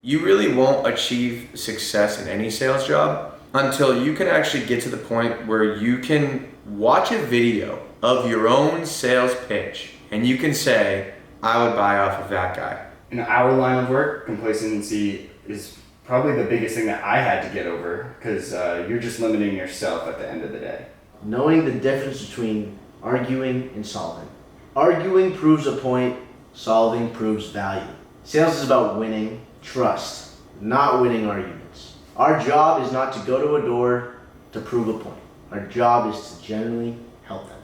You really won't achieve success in any sales job until you can actually get to the point where you can watch a video of your own sales pitch and you can say, I would buy off of that guy. In our line of work, complacency is probably the biggest thing that I had to get over because you're just limiting yourself at the end of the day. Knowing the difference between arguing and solving. Arguing proves a point, solving proves value. Sales is about winning trust, not winning arguments. Our job is not to go to a door to prove a point. Our job is to genuinely help them.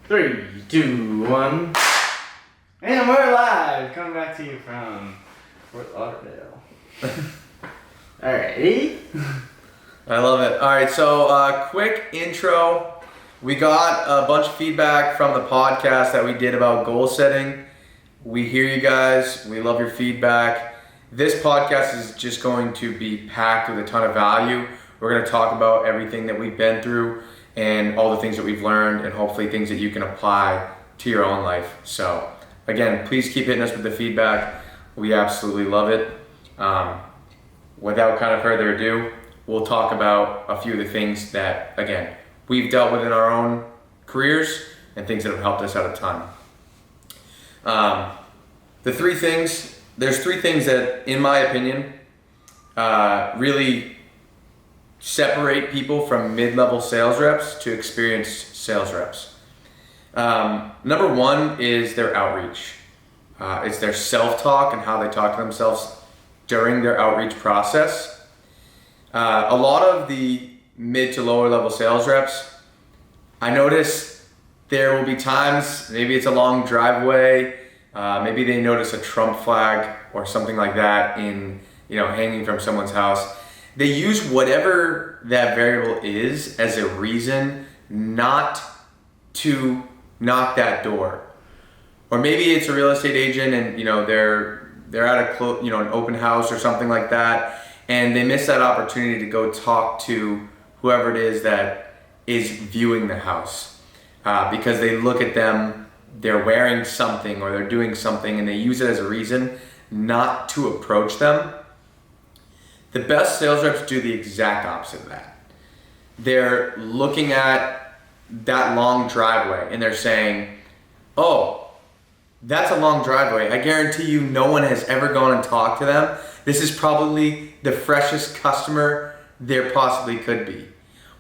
Three, two, one. And we're live, coming back to you from Fort Lauderdale. Alrighty. I love it. All right, so quick intro. We got a bunch of feedback from the podcast that we did about goal setting. We hear you guys. We love your feedback. This podcast is just going to be packed with a ton of value. We're going to talk about everything that we've been through and all the things that we've learned and hopefully things that you can apply to your own life. So again, please keep hitting us with the feedback. We absolutely love it. Without kind of further ado, we'll talk about a few of the things that, again, we've dealt with in our own careers and things that have helped us out a ton. There's three things that, in my opinion, really separate people from mid-level sales reps to experienced sales reps. Number one is their outreach. It's their self-talk and how they talk to themselves during their outreach process. A lot of the mid to lower level sales reps, I notice there will be times, maybe it's a long driveway, maybe they notice a Trump flag or something like that hanging from someone's house. They use whatever that variable is as a reason not to knock that door. Or maybe it's a real estate agent and they're at an open house or something like that, and they miss that opportunity to go talk to whoever it is that is viewing the house because they look at them, they're wearing something or they're doing something, and they use it as a reason not to approach them. The best sales reps do the exact opposite of that. They're looking at that long driveway and they're saying, oh, that's a long driveway. I guarantee you no one has ever gone and talked to them. This is probably the freshest customer there possibly could be.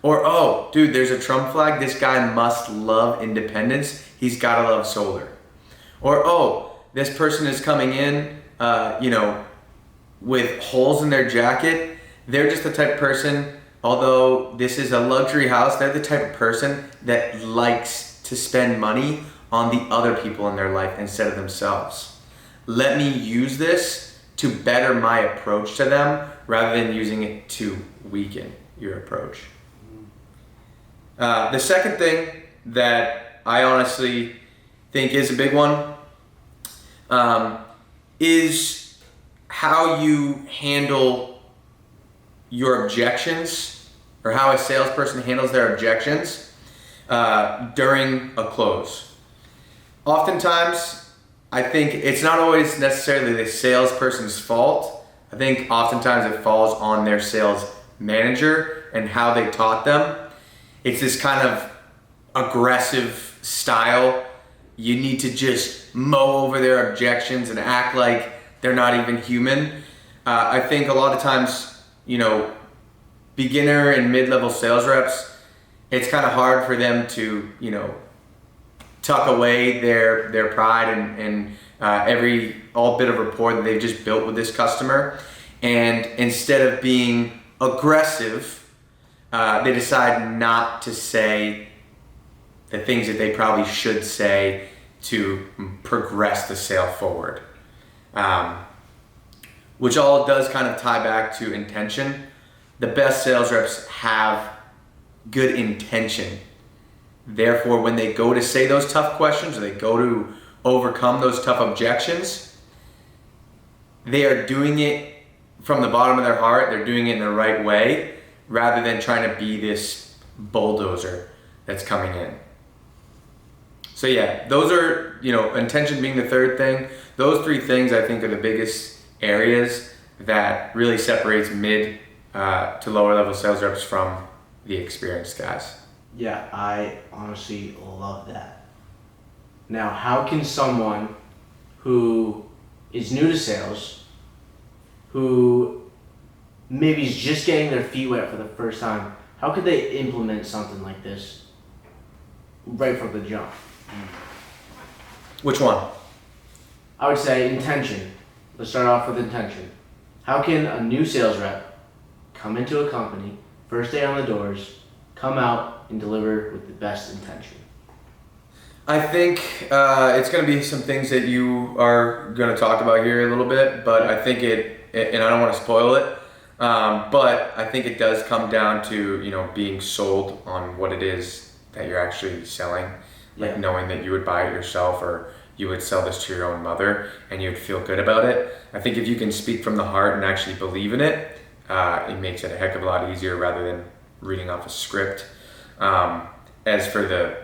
Or, oh, dude, there's a Trump flag. This guy must love independence. He's gotta love solar. Or, oh, this person is coming in, with holes in their jacket. They're just the type of person, although this is a luxury house, they're the type of person that likes to spend money on the other people in their life instead of themselves. Let me use this to better my approach to them rather than using it to weaken your approach. The second thing that I honestly think is a big one is how you handle your objections, or how a salesperson handles their objections during a close. Oftentimes, I think it's not always necessarily the salesperson's fault. I think oftentimes it falls on their sales manager and how they taught them. It's this kind of aggressive style. You need to just mow over their objections and act like they're not even human. I think a lot of times, beginner and mid-level sales reps, it's kind of hard for them to, tuck away their pride and all bit of rapport that they've just built with this customer. And instead of being aggressive, they decide not to say the things that they probably should say to progress the sale forward. Which all does kind of tie back to intention. The best sales reps have good intention. Therefore, when they go to say those tough questions, or they go to overcome those tough objections, they are doing it from the bottom of their heart, they're doing it in the right way, rather than trying to be this bulldozer that's coming in. So yeah, those are, intention being the third thing. Those three things I think are the biggest areas that really separates mid to lower level sales reps from the experienced guys. Yeah, I honestly love that. Now, how can someone who is new to sales, who maybe is just getting their feet wet for the first time, how could they implement something like this right from the jump? Which one? I would say intention. Let's start off with intention. How can a new sales rep come into a company, first day on the doors, come out and deliver with the best intention? I think it's going to be some things that you are going to talk about here a little bit, but I think and I don't want to spoil it, but I think it does come down to, being sold on what it is that you're actually selling. Like knowing that you would buy it yourself, or you would sell this to your own mother and you'd feel good about it. I think if you can speak from the heart and actually believe in it, it makes it a heck of a lot easier rather than reading off a script. As for the,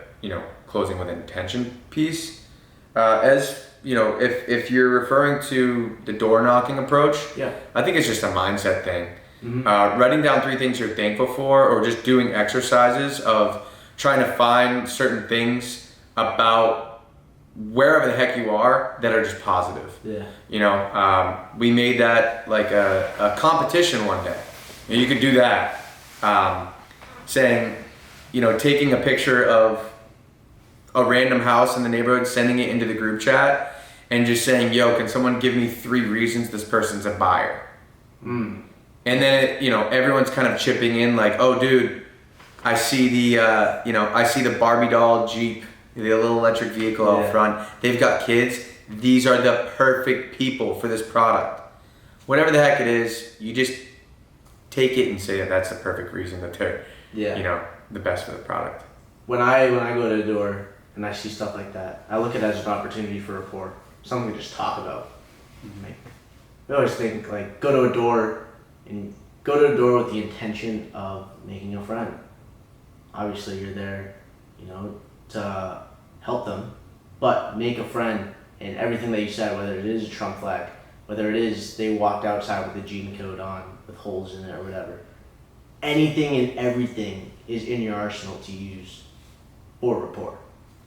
closing with intention piece, if you're referring to the door knocking approach, I think it's just a mindset thing. Mm-hmm. Writing down 3 things you're thankful for, or just doing exercises of trying to find certain things about wherever the heck you are that are just positive. We made that like a competition one day. You could do that. Saying, taking a picture of a random house in the neighborhood, sending it into the group chat, and just saying, yo, can someone give me 3 reasons this person's a buyer? And then, everyone's kind of chipping in like, oh, dude, I see the Barbie doll Jeep, the little electric vehicle out front. They've got kids. These are the perfect people for this product. Whatever the heck it is, you just take it and say that that's the perfect reason that they're, the best for the product. When I go to a door and I see stuff like that, I look at it as an opportunity for rapport, something to just talk about. I always think go to a door with the intention of making a friend. Obviously, you're there, to help them, but make a friend. And everything that you said, whether it is a Trump flag, whether it is they walked outside with the gene code on with holes in it or whatever, anything and everything is in your arsenal to use for rapport.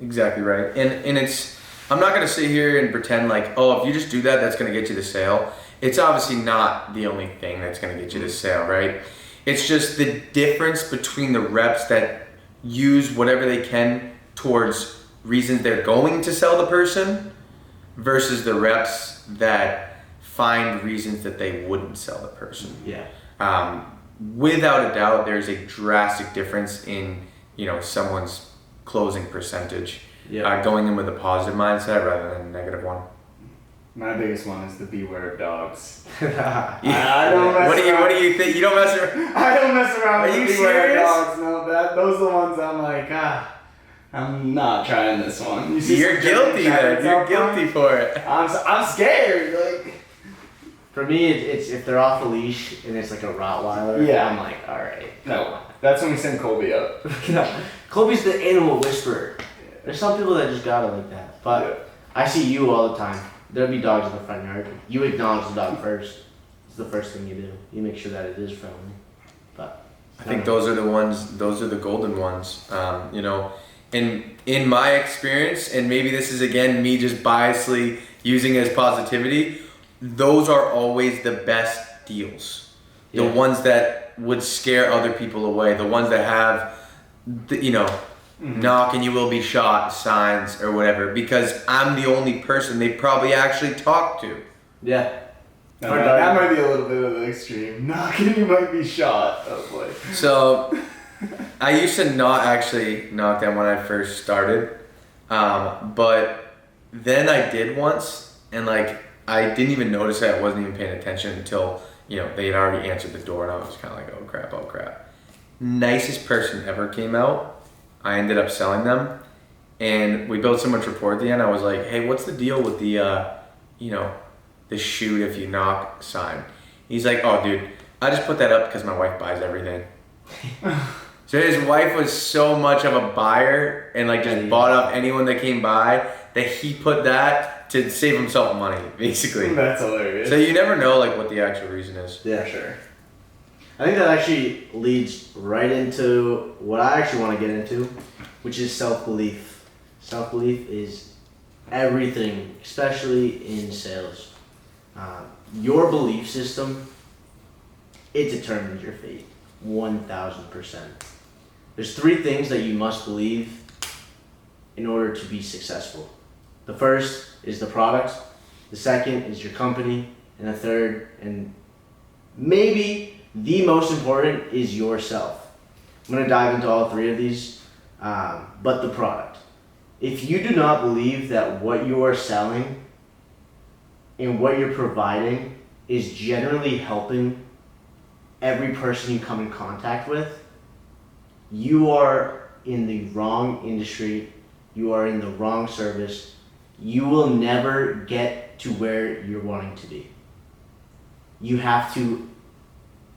Exactly right. And it's, I'm not going to sit here and pretend like, oh, if you just do that, that's going to get you the sale. It's obviously not the only thing that's going to get you the sale, right? It's just the difference between the reps that use whatever they can towards reasons they're going to sell the person versus the reps that find reasons that they wouldn't sell the person. Without a doubt, there's a drastic difference in, someone's closing percentage. Going in with a positive mindset rather than a negative one. My biggest one is the beware of dogs. I don't mess around. What do you think? You don't mess around? I don't mess around with you beware serious? of dogs. No, those are the ones I'm like, I'm not trying this one. You're guilty then. You're guilty for it. I'm scared. Like, for me, it's if they're off a leash and it's like a Rottweiler. I'm like, all right. No, that's when we send Colby up. Colby's the animal whisperer. There's some people that just got it like that, but I see you all the time. There'll be dogs in the front yard. You acknowledge the dog first. It's the first thing you do. You make sure that it is friendly. But I think those are the ones. Those are the golden ones. In my experience, and maybe this is again me just biasly using it as positivity. Those are always the best deals. The ones that would scare other people away. The ones that have, knock and you will be shot signs or whatever, because I'm the only person they probably actually talk to. That might be a little bit of the extreme. Knock and you might be shot. Oh boy. So I used to not actually knock them when I first started, but then I did once, and I didn't even notice it. I wasn't even paying attention until they had already answered the door, and I was kind of like, oh crap. Nicest person ever came out. I ended up selling them, and we built so much rapport at the end. I was like, hey, what's the deal with the, the shoot if you knock sign? He's like, oh, dude, I just put that up because my wife buys everything. So his wife was so much of a buyer and like just bought up anyone that came by that he put that to save himself money, basically. That's hilarious. So you never know like what the actual reason is. Yeah, sure. I think that actually leads right into what I actually want to get into, which is self-belief. Self-belief is everything, especially in sales. Your belief system, it determines your fate, 1,000%. There's 3 things that you must believe in order to be successful. The first is the product, the second is your company, and the third, and maybe the most important, is yourself. I'm going to dive into all 3 of these, but the product. If you do not believe that what you are selling and what you're providing is generally helping every person you come in contact with, you are in the wrong industry, you are in the wrong service, you will never get to where you're wanting to be. You have to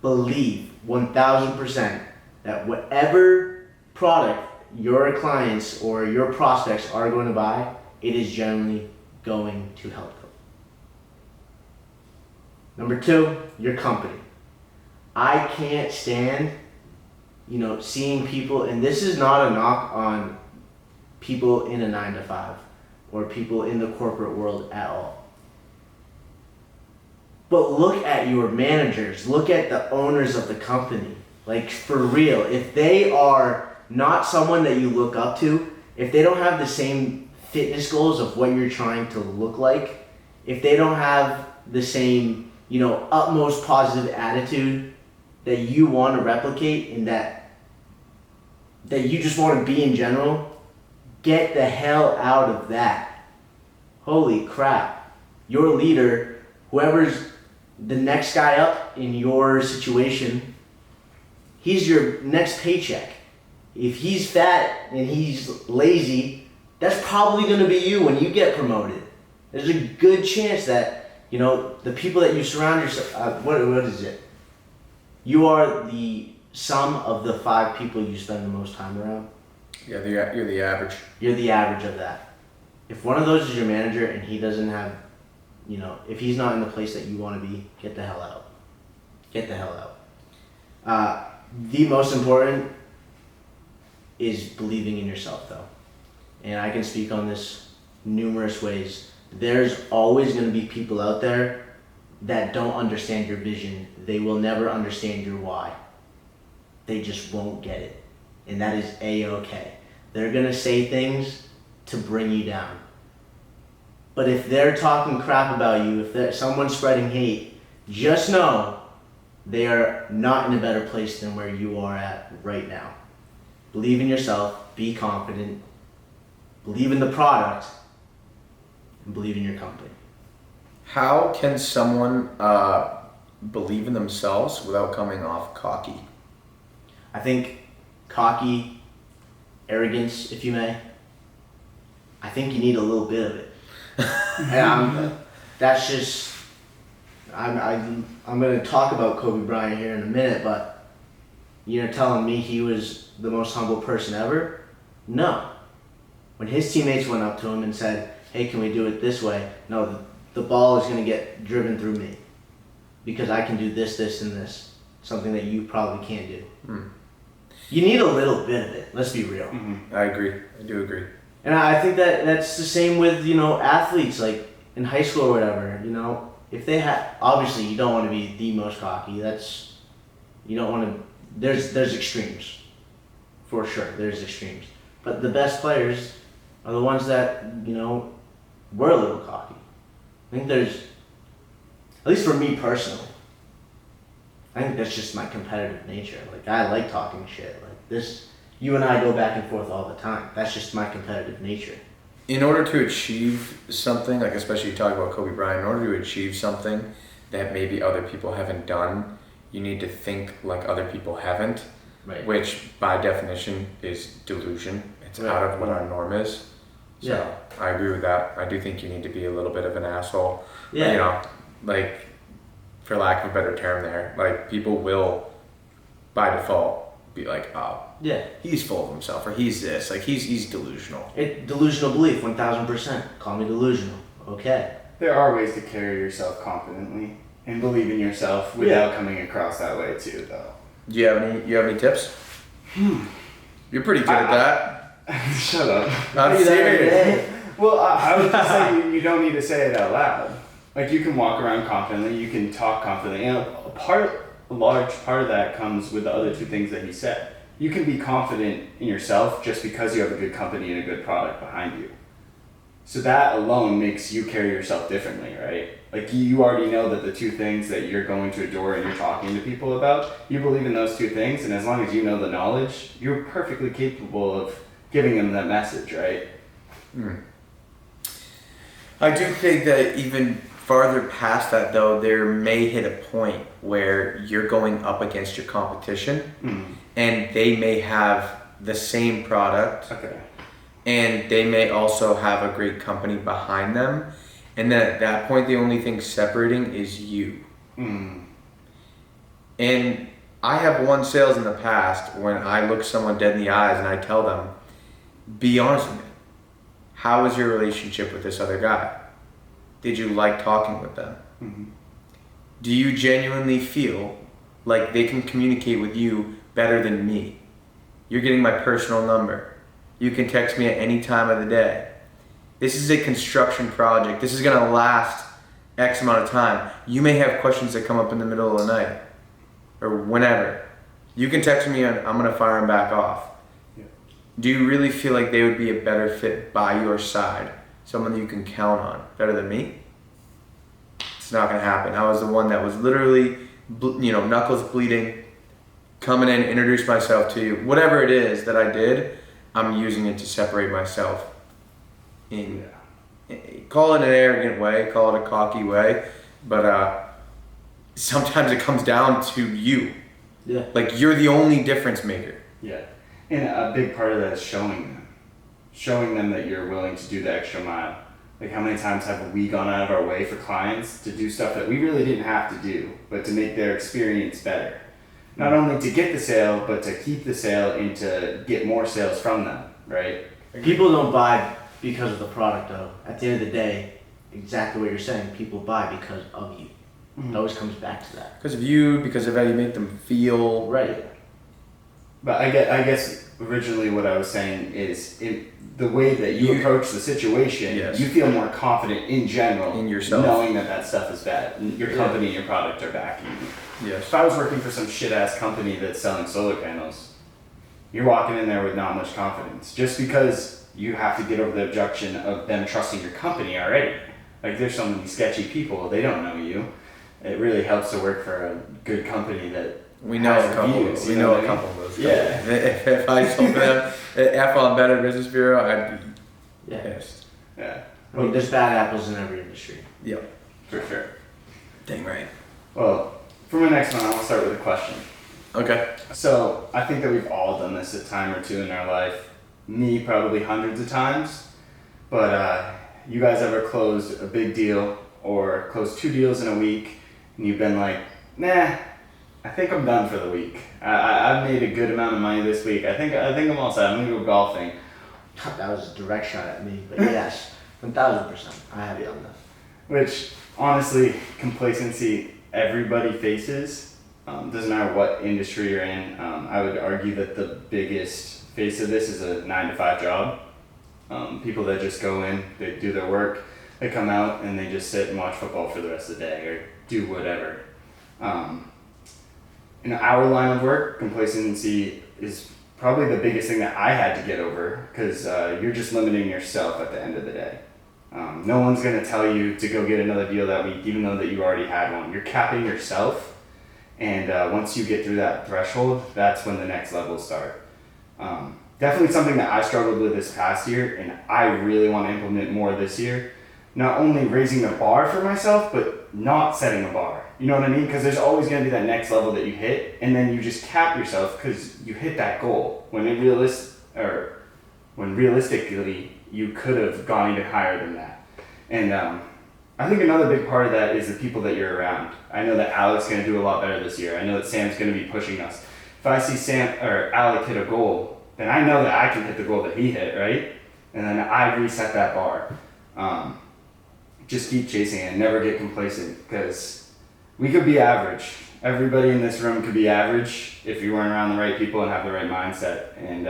believe 1,000% that whatever product your clients or your prospects are going to buy, it is generally going to help them. Number 2, your company. I can't stand, seeing people, and this is not a knock on people in a 9-to-5 or people in the corporate world at all. But look at your managers, look at the owners of the company. Like, for real, if they are not someone that you look up to, if they don't have the same fitness goals of what you're trying to look like, if they don't have the same, utmost positive attitude that you want to replicate and that you just want to be in general, get the hell out of that. Holy crap. Your leader, whoever's the next guy up in your situation, he's your next paycheck. If he's fat and he's lazy, that's probably going to be you when you get promoted. There's a good chance that, the people that you surround yourself, what is it? You are the sum of the 5 people you spend the most time around. Yeah, you're the average. You're the average of that. If one of those is your manager and he doesn't have, if he's not in the place that you want to be, get the hell out. Get the hell out. The most important is believing in yourself, though. And I can speak on this numerous ways. There's always going to be people out there that don't understand your vision. They will never understand your why. They just won't get it. And that is A-okay. They're going to say things to bring you down. But if they're talking crap about you, if someone's spreading hate, just know they are not in a better place than where you are at right now. Believe in yourself, be confident, believe in the product, and believe in your company. How can someone believe in themselves without coming off cocky? I think cocky, arrogance, if you may, I think you need a little bit of it. And that's just, I'm going to talk about Kobe Bryant here in a minute, but you're telling me he was the most humble person ever? No. When his teammates went up to him and said, hey, can we do it this way? No, the ball is going to get driven through me because I can do this, this, and this. Something that you probably can't do. You need a little bit of it. Let's be real. Mm-hmm. I agree. I do agree. And I think that's the same with, athletes, like in high school or whatever, if they have, obviously you don't want to be the most cocky. You don't want to, there's extremes. For sure, there's extremes. But the best players are the ones that, were a little cocky. I think there's, at least for me personally, I think that's just my competitive nature. Like, I like talking shit. Like this, you and I go back and forth all the time. That's just my competitive nature. In order to achieve something, like especially you talk about Kobe Bryant, in order to achieve something that maybe other people haven't done, you need to think like other people haven't, Right. which by definition is delusion. It's Right. out of what our norm is. So Yeah. I agree with that. I do think you need to be a little bit of an asshole. Yeah. Like for lack of a better term there. Like, people will, by default, be like, oh, Yeah. he's full of himself, or he's this. Like, he's delusional. Delusional belief, 1000%. Call me delusional. Okay. There are ways to carry yourself confidently and believe in yourself without coming across that way too, though. Do you have any tips? You're pretty good at that. Shut up. I'm serious. Well, I would just say you don't need to say it out loud. Like, you can walk around confidently, you can talk confidently. And a large part of that comes with the other two things that he said. You can be confident in yourself just because you have a good company and a good product behind you. So that alone makes you carry yourself differently, right? Like, you already know that the two things that you're going to adore and you're talking to people about, you believe in those two things, and as long as you know the knowledge, you're perfectly capable of giving them that message, right? I do think that even farther past that, though, there may hit a point where you're going up against your competition, and they may have the same product, Okay. and they may also have a great company behind them. And then at that point, the only thing separating is you. And I have won sales in the past when I look someone dead in the eyes and I tell them, be honest with me. How is your relationship with this other guy? Did you like talking with them? Do you genuinely feel like they can communicate with you better than me? You're getting my personal number. You can text me at any time of the day. This is a construction project. This is going to last X amount of time. You may have questions that come up in the middle of the night or whenever. You can text me and I'm going to fire them back off. Yeah. Do you really feel like they would be a better fit by your side? Someone that you can count on better than me? It's not going to happen. I was the one that was literally, knuckles bleeding, coming in, introduce myself to you. Whatever it is that I did, I'm using it to separate myself. Call it an arrogant way, call it a cocky way, but sometimes it comes down to you. Yeah. Like, you're the only difference maker. Yeah. And a big part of that is showing them that you're willing to do the extra mile. Like, how many times have we gone out of our way for clients to do stuff that we really didn't have to do, but to make their experience better? Not only to get the sale, but to keep the sale and to get more sales from them, right? People don't buy because of the product, though. At the end of the day, exactly what you're saying, people buy because of you. It always comes back to that. Because of you, because of how you make them feel. Right. But I guess originally what I was saying is the way that you approach the situation, Yes. you feel more confident in general In yourself. knowing that stuff is bad. Your company and your product are backing you. Yes. If I was working for some shit ass company that's selling solar panels, you're walking in there with not much confidence just because you have to get over the objection of them trusting your company already. Like, there's so many sketchy people, they don't know you. It really helps to work for a good company that We know has a couple. reviews, We you know what a I mean? couple of those. Yeah. If I told them F on Better Business Bureau, I'd be Yeah. pissed. Yeah, I mean, there's bad apples in every industry. Yep. for sure. Dang right. Well, for my next one, I want to start with a question. Okay. So, I think that we've all done this a time or two in our life. Me, probably hundreds of times. But you guys ever closed a big deal or closed 2 deals in a week and you've been like, nah, I think I'm done for the week. I've made a good amount of money this week. I think I'm all set. I'm gonna go golfing. That was a direct shot at me, but yes, 1000%. I have you on that. Which, honestly, complacency everybody faces. Doesn't matter what industry you're in. I would argue that the biggest face of this is a 9-to-5 job. People that just go in, they do their work, they come out and they just sit and watch football for the rest of the day or do whatever. In our line of work, complacency is probably the biggest thing that I had to get over because you're just limiting yourself at the end of the day. No one's going to tell you to go get another deal that week, even though that you already had one. You're capping yourself, and once you get through that threshold, that's when the next levels start. Definitely something that I struggled with this past year, and I really want to implement more this year. Not only raising the bar for myself, but not setting a bar. You know what I mean? Because there's always going to be that next level that you hit, and then you just cap yourself because you hit that goal. When realistically, you could have gone even higher than that. And I think another big part of that is the people that you're around. I know that Alec's going to do a lot better this year. I know that Sam's going to be pushing us. If I see Sam or Alec hit a goal, then I know that I can hit the goal that he hit, right? And then I reset that bar. Just keep chasing it and never get complacent, because we could be average. Everybody in this room could be average if you weren't around the right people and have the right mindset, and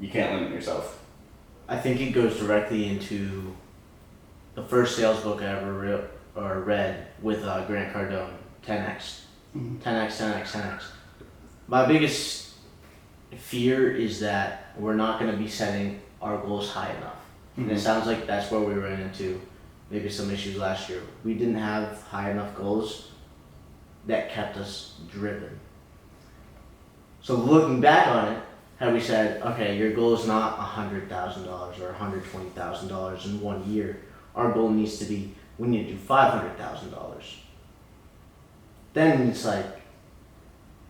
you can't limit yourself. I think it goes directly into the first sales book I ever read with Grant Cardone, 10x. 10x, 10x, 10x. My biggest fear is that we're not going to be setting our goals high enough. And it sounds like that's where we ran into maybe some issues last year. We didn't have high enough goals that kept us driven. So looking back on it, had we said, okay, your goal is not $100,000 or $120,000 in 1 year. Our goal needs to be, we need to do $500,000. Then it's like,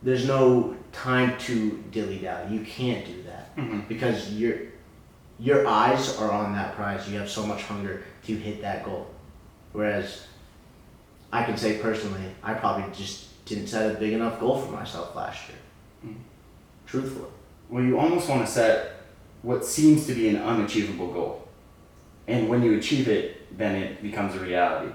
there's no time to dilly-dally. You can't do that because your eyes are on that prize. You have so much hunger to hit that goal. Whereas I can say personally, I probably just didn't set a big enough goal for myself last year. Truthfully. Well, you almost want to set what seems to be an unachievable goal. And when you achieve it, then it becomes a reality,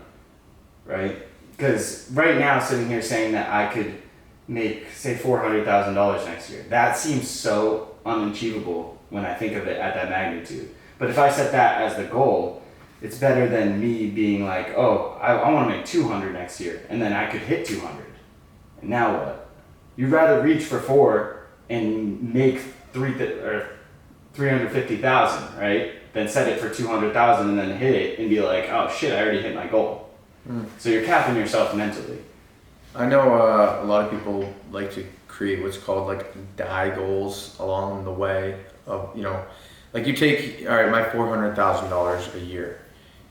right? Because right now, sitting here saying that I could make, say, $400,000 next year, that seems so unachievable when I think of it at that magnitude. But if I set that as the goal, it's better than me being like, oh, I want to make 200 next year, and then I could hit 200. And now what? You'd rather reach for 4 and make 350,000, right? Then set it for 200,000 and then hit it and be like, oh shit, I already hit my goal. So you're capping yourself mentally. I know a lot of people like to create what's called like die goals along the way of, you know, like you take, all right, my $400,000 a year.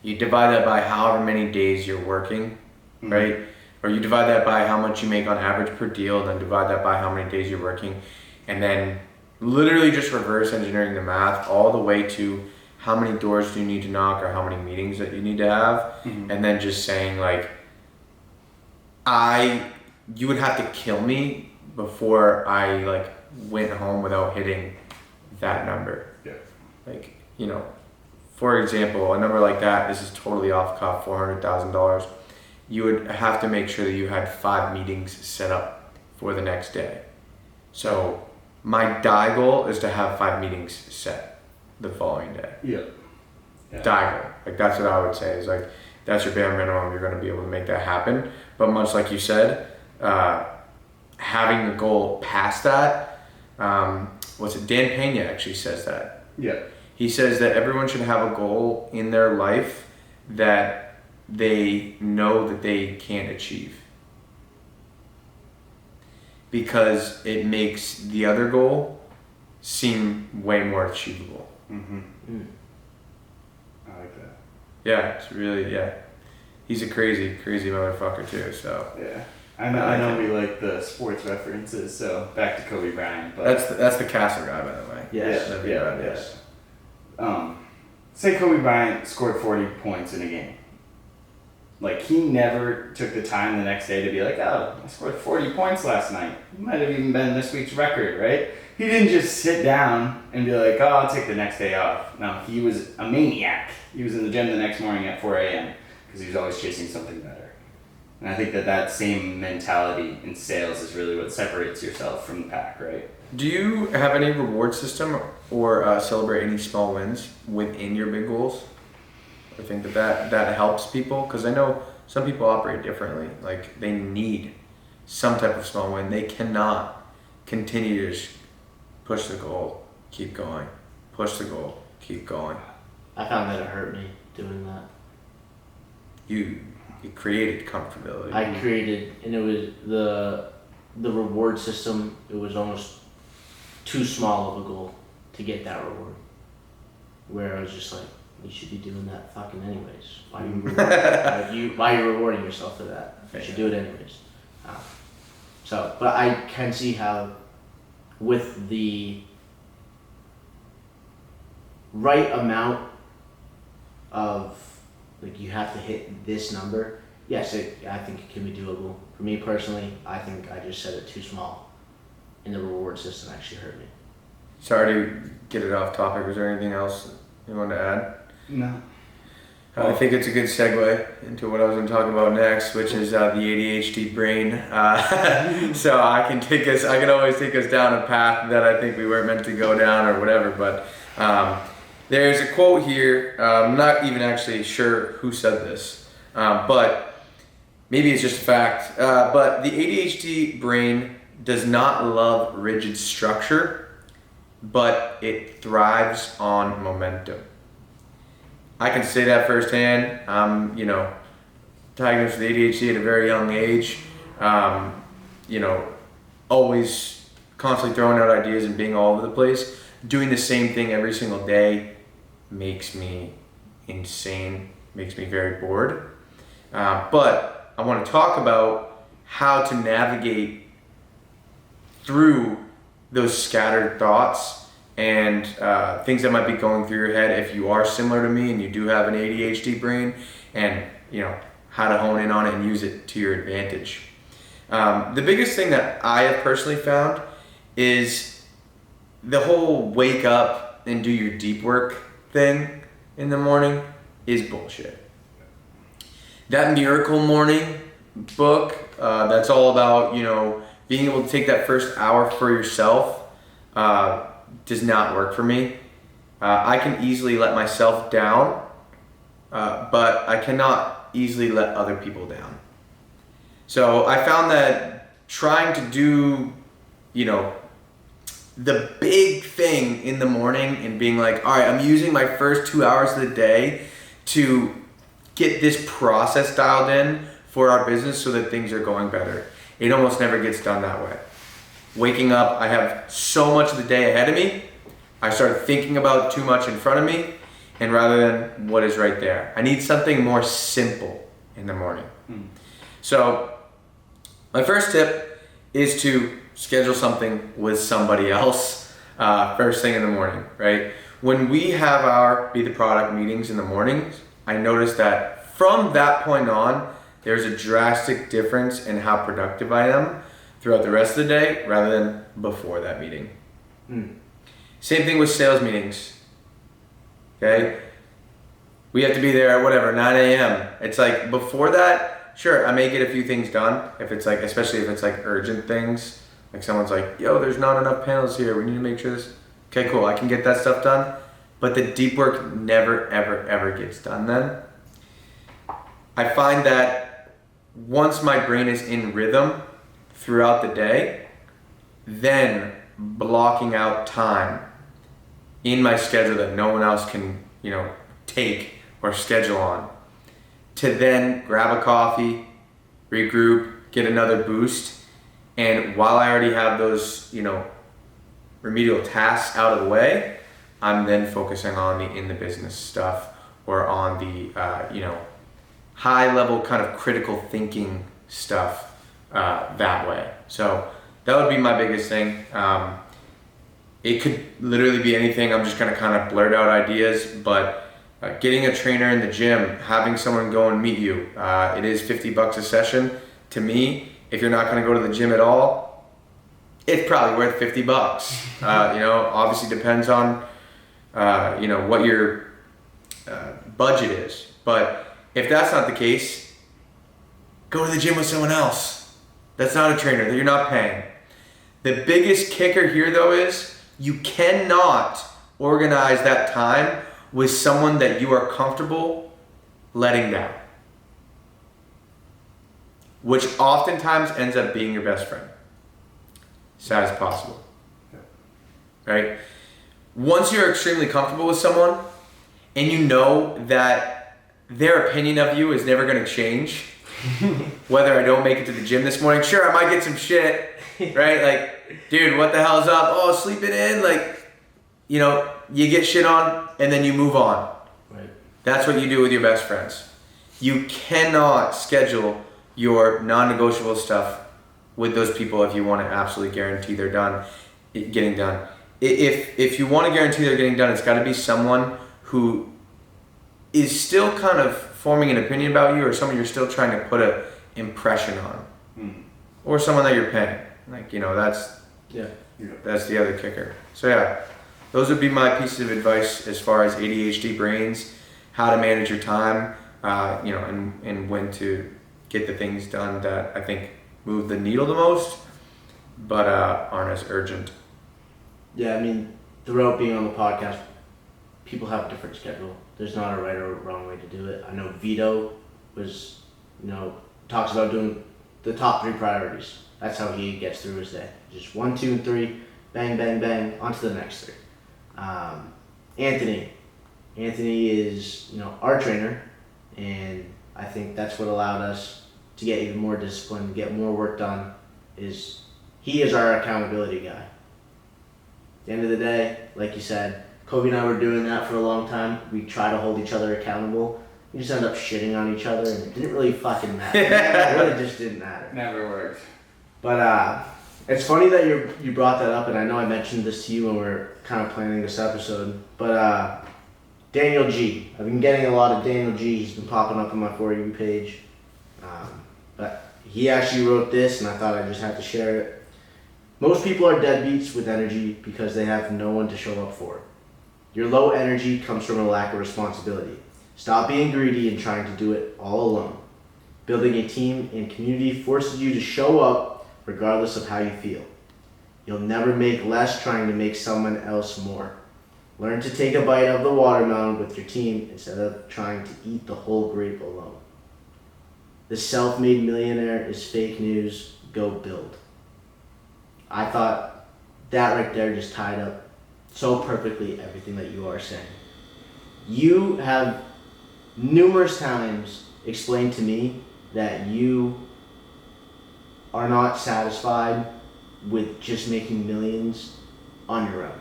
You divide that by however many days you're working, right? Or you divide that by how much you make on average per deal, and then divide that by how many days you're working. And then literally just reverse engineering the math all the way to how many doors do you need to knock or how many meetings that you need to have. And then just saying like, you would have to kill me before I like went home without hitting that number. Yeah. Like, you know, for example, a number like that, this is totally off cuff, $400,000. You would have to make sure that you had 5 meetings set up for the next day. So my die goal is to have 5 meetings set the following day. Yeah. Die goal. Like that's what I would say is like, that's your bare minimum. You're going to be able to make that happen. But much like you said, having a goal past that, what's it? Dan Pena actually says that. Yeah. He says that everyone should have a goal in their life that they know that they can't achieve. Because it makes the other goal seem way more achievable. I like that. Yeah, it's really, yeah. He's a crazy, crazy motherfucker too, so. Yeah. I know we like the sports references, so back to Kobe Bryant. But That's the Castle guy, by the way. Yes. Yes. Say Kobe Bryant scored 40 points in a game. Like, he never took the time the next day to be like, oh, I scored 40 points last night. It might have even been this week's record, right? He didn't just sit down and be like, oh, I'll take the next day off. No, he was a maniac. He was in the gym the next morning at 4 a.m. because he was always chasing something better. And I think that same mentality in sales is really what separates yourself from the pack, right? Do you have any reward system or celebrate any small wins within your big goals? I think that helps people, because I know some people operate differently. Like, they need some type of small win. They cannot continue to just push the goal, keep going, push the goal, keep going. I found that it hurt me doing that. You created comfortability. I created, and it was the reward system. It was almost too small of a goal to get that reward. Where I was just like, you should be doing that fucking anyways. Why are you rewarding yourself for that? You should do it anyways. But I can see how, with the right amount of like you have to hit this number. Yes, I think it can be doable. For me personally, I think I just set it too small, and the reward system actually hurt me. Sorry to get it off topic. Was there anything else you wanted to add? No. I think it's a good segue into what I was going to talk about next, which is the ADHD brain. So I can always take us down a path that I think we weren't meant to go down or whatever. But there's a quote here. I'm not even actually sure who said this, but maybe it's just a fact. But the ADHD brain does not love rigid structure, but it thrives on momentum. I can say that firsthand. I'm, diagnosed with ADHD at a very young age. Always constantly throwing out ideas and being all over the place. Doing the same thing every single day makes me insane, makes me very bored. But I want to talk about how to navigate through those scattered thoughts and things that might be going through your head if you are similar to me and you do have an ADHD brain, and how to hone in on it and use it to your advantage. The biggest thing that I have personally found is the whole wake up and do your deep work thing in the morning is bullshit. That Miracle Morning book, that's all about, being able to take that first hour for yourself, does not work for me. I can easily let myself down, but I cannot easily let other people down. So I found that trying to do, the big thing in the morning and being like, all right, I'm using my first 2 hours of the day to get this process dialed in for our business so that things are going better. It almost never gets done that way. Waking up, I have so much of the day ahead of me. I start thinking about too much in front of me, and rather than what is right there. I need something more simple in the morning. So my first tip is to schedule something with somebody else first thing in the morning, right? When we have our Be the Product meetings in the mornings, I notice that from that point on, there's a drastic difference in how productive I am throughout the rest of the day rather than before that meeting. Same thing with sales meetings. Okay? We have to be there at 9 a.m. It's like before that, sure, I may get a few things done if it's like, especially if it's like urgent things. Like someone's like, yo, there's not enough panels here. We need to make sure this. Okay, cool. I can get that stuff done. But the deep work never, ever, ever gets done then. I find that once my brain is in rhythm throughout the day, then blocking out time in my schedule that no one else can, take or schedule on, to then grab a coffee, regroup, get another boost. And while I already have those, remedial tasks out of the way, I'm then focusing on the in the business stuff or on the, high level kind of critical thinking stuff that way. So that would be my biggest thing. It could literally be anything. I'm just going to kind of blurt out ideas, but getting a trainer in the gym, having someone go and meet you, it is $50 a session. To me, if you're not going to go to the gym at all, it's probably worth $50. Obviously depends on, what your budget is. But if that's not the case, go to the gym with someone else. That's not a trainer that you're not paying. The biggest kicker here though is you cannot organize that time with someone that you are comfortable letting down, which oftentimes ends up being your best friend. Sad as possible, right? Once you're extremely comfortable with someone and you know that their opinion of you is never going to change, whether I don't make it to the gym this morning, sure, I might get some shit, right? Like, dude, what the hell's up? Oh, sleeping in? Like, you get shit on and then you move on. Right. That's what you do with your best friends. You cannot schedule your non-negotiable stuff with those people if you want to absolutely guarantee they're getting done. If you want to guarantee they're getting done, it's got to be someone who is still kind of forming an opinion about you, or someone you're still trying to put a impression on, or someone that you're paying. Like, you know, that's the other kicker. So yeah, those would be my pieces of advice as far as ADHD brains, how to manage your time, you know, and when to get the things done that I think move the needle the most, but aren't as urgent. Yeah, I mean, throughout being on the podcast, people have a different schedule. There's not a right or wrong way to do it. I know Vito was, you know, talks about doing the top 3 priorities. That's how he gets through his day. Just 1, 2, and 3, bang, bang, bang, on to the next 3. Anthony is, you know, our trainer, and I think that's what allowed us to get even more disciplined, get more work done. He is our accountability guy. At the end of the day, like you said, Kobe and I were doing that for a long time. We try to hold each other accountable. We just end up shitting on each other, and it didn't really fucking matter. It really just didn't matter. Never worked. But it's funny that you brought that up, and I know I mentioned this to you when we were kind of planning this episode. But Daniel G. I've been getting a lot of Daniel G. He's been popping up on my For You page. But he actually wrote this, and I thought I just had to share it. Most people are deadbeats with energy because they have no one to show up for it. Your low energy comes from a lack of responsibility. Stop being greedy and trying to do it all alone. Building a team and community forces you to show up regardless of how you feel. You'll never make less trying to make someone else more. Learn to take a bite of the watermelon with your team instead of trying to eat the whole grape alone. The self-made millionaire is fake news. Go build. I thought that right there just tied up so perfectly everything that you are saying. You have numerous times explained to me that you are not satisfied with just making millions on your own.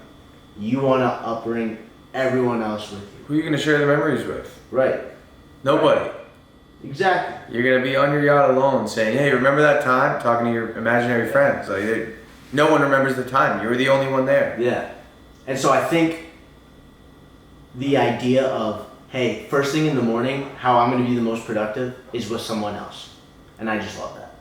You want to upbring everyone else with you. Who are you going to share the memories with? Right. Nobody. Exactly. You're going to be on your yacht alone saying, hey, remember that time? Talking to your imaginary friends. Like, no one remembers the time. You were the only one there. Yeah. And so I think the idea of, hey, first thing in the morning, how I'm going to be the most productive is with someone else. And I just love that.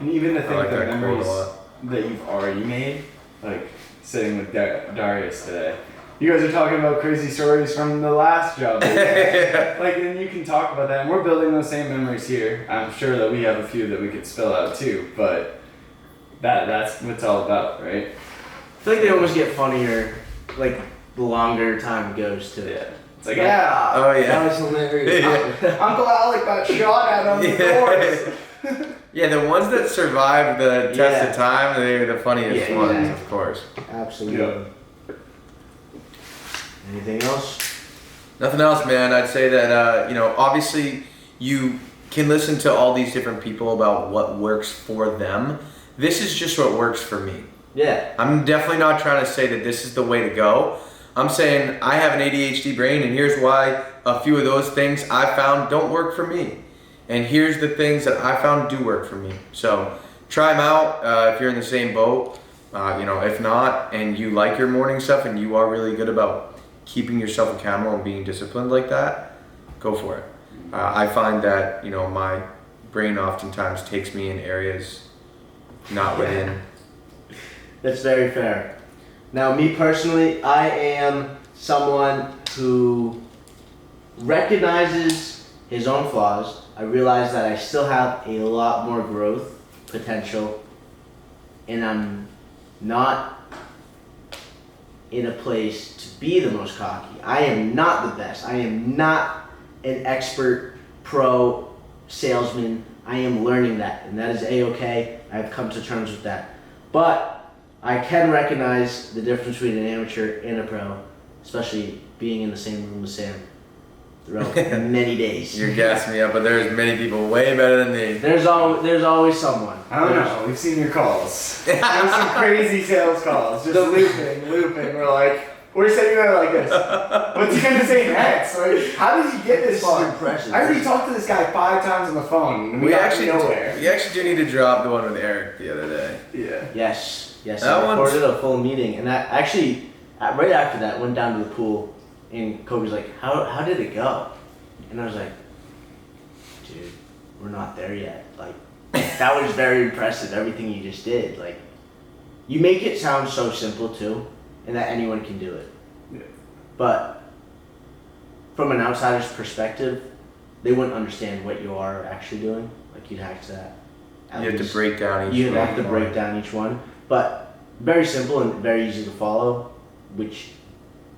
And even to think like the that quote a memories lot. that you've already made, like sitting with Darius today. You guys are talking about crazy stories from the last job. Like, and you can talk about that. And we're building those same memories here. I'm sure that we have a few that we could spill out too, but that's what it's all about, right? I feel like they almost get funnier, like, the longer time goes to it. It's like, yeah. Oh, yeah. That was hilarious. Uncle Alec got shot at on the doors. Yeah, the ones that survived the test of time, they're the funniest Yeah, ones, exactly. of course. Absolutely. Yeah. Anything else? Nothing else, man. I'd say that, you know, obviously you can listen to all these different people about what works for them. This is just what works for me. Yeah. I'm definitely not trying to say that this is the way to go. I'm saying I have an ADHD brain, and here's why a few of those things I found don't work for me. And here's the things that I found do work for me. So try them out if you're in the same boat. You know, if not, and you like your morning stuff and you are really good about keeping yourself accountable and being disciplined like that, go for it. I find that, you know, my brain oftentimes takes me in areas not within. That's very fair. Now, me personally, I am someone who recognizes his own flaws. I realize that I still have a lot more growth potential, and I'm not in a place to be the most cocky. I am not the best. I am not an expert pro salesman. I am learning that, and that is a-okay. I've come to terms with that. But I can recognize the difference between an amateur and a pro, especially being in the same room with Sam throughout many days. You're gassing me up, but there's many people way better than me. There's always someone. I don't know. We've seen your calls. There's some crazy sales calls. Just looping. We're like, we're sitting there like this. What's he gonna say next? Like, how did he get this This is far? impressive. I already talked to this guy 5 times on the phone. And we got nowhere. We actually do need to drop the one with Eric the other day. Yeah. Yes. That I one's- recorded a full meeting, and I actually, right after that, went down to the pool, and Kobe's like, how did it go? And I was like, dude, we're not there yet. Like, that was very impressive, everything you just did. Like, you make it sound so simple too, and that anyone can do it. Yeah. But from an outsider's perspective, they wouldn't understand what you are actually doing. Like, you'd have to You have to break down each You'd one have to more. break down each one. But very simple and very easy to follow, which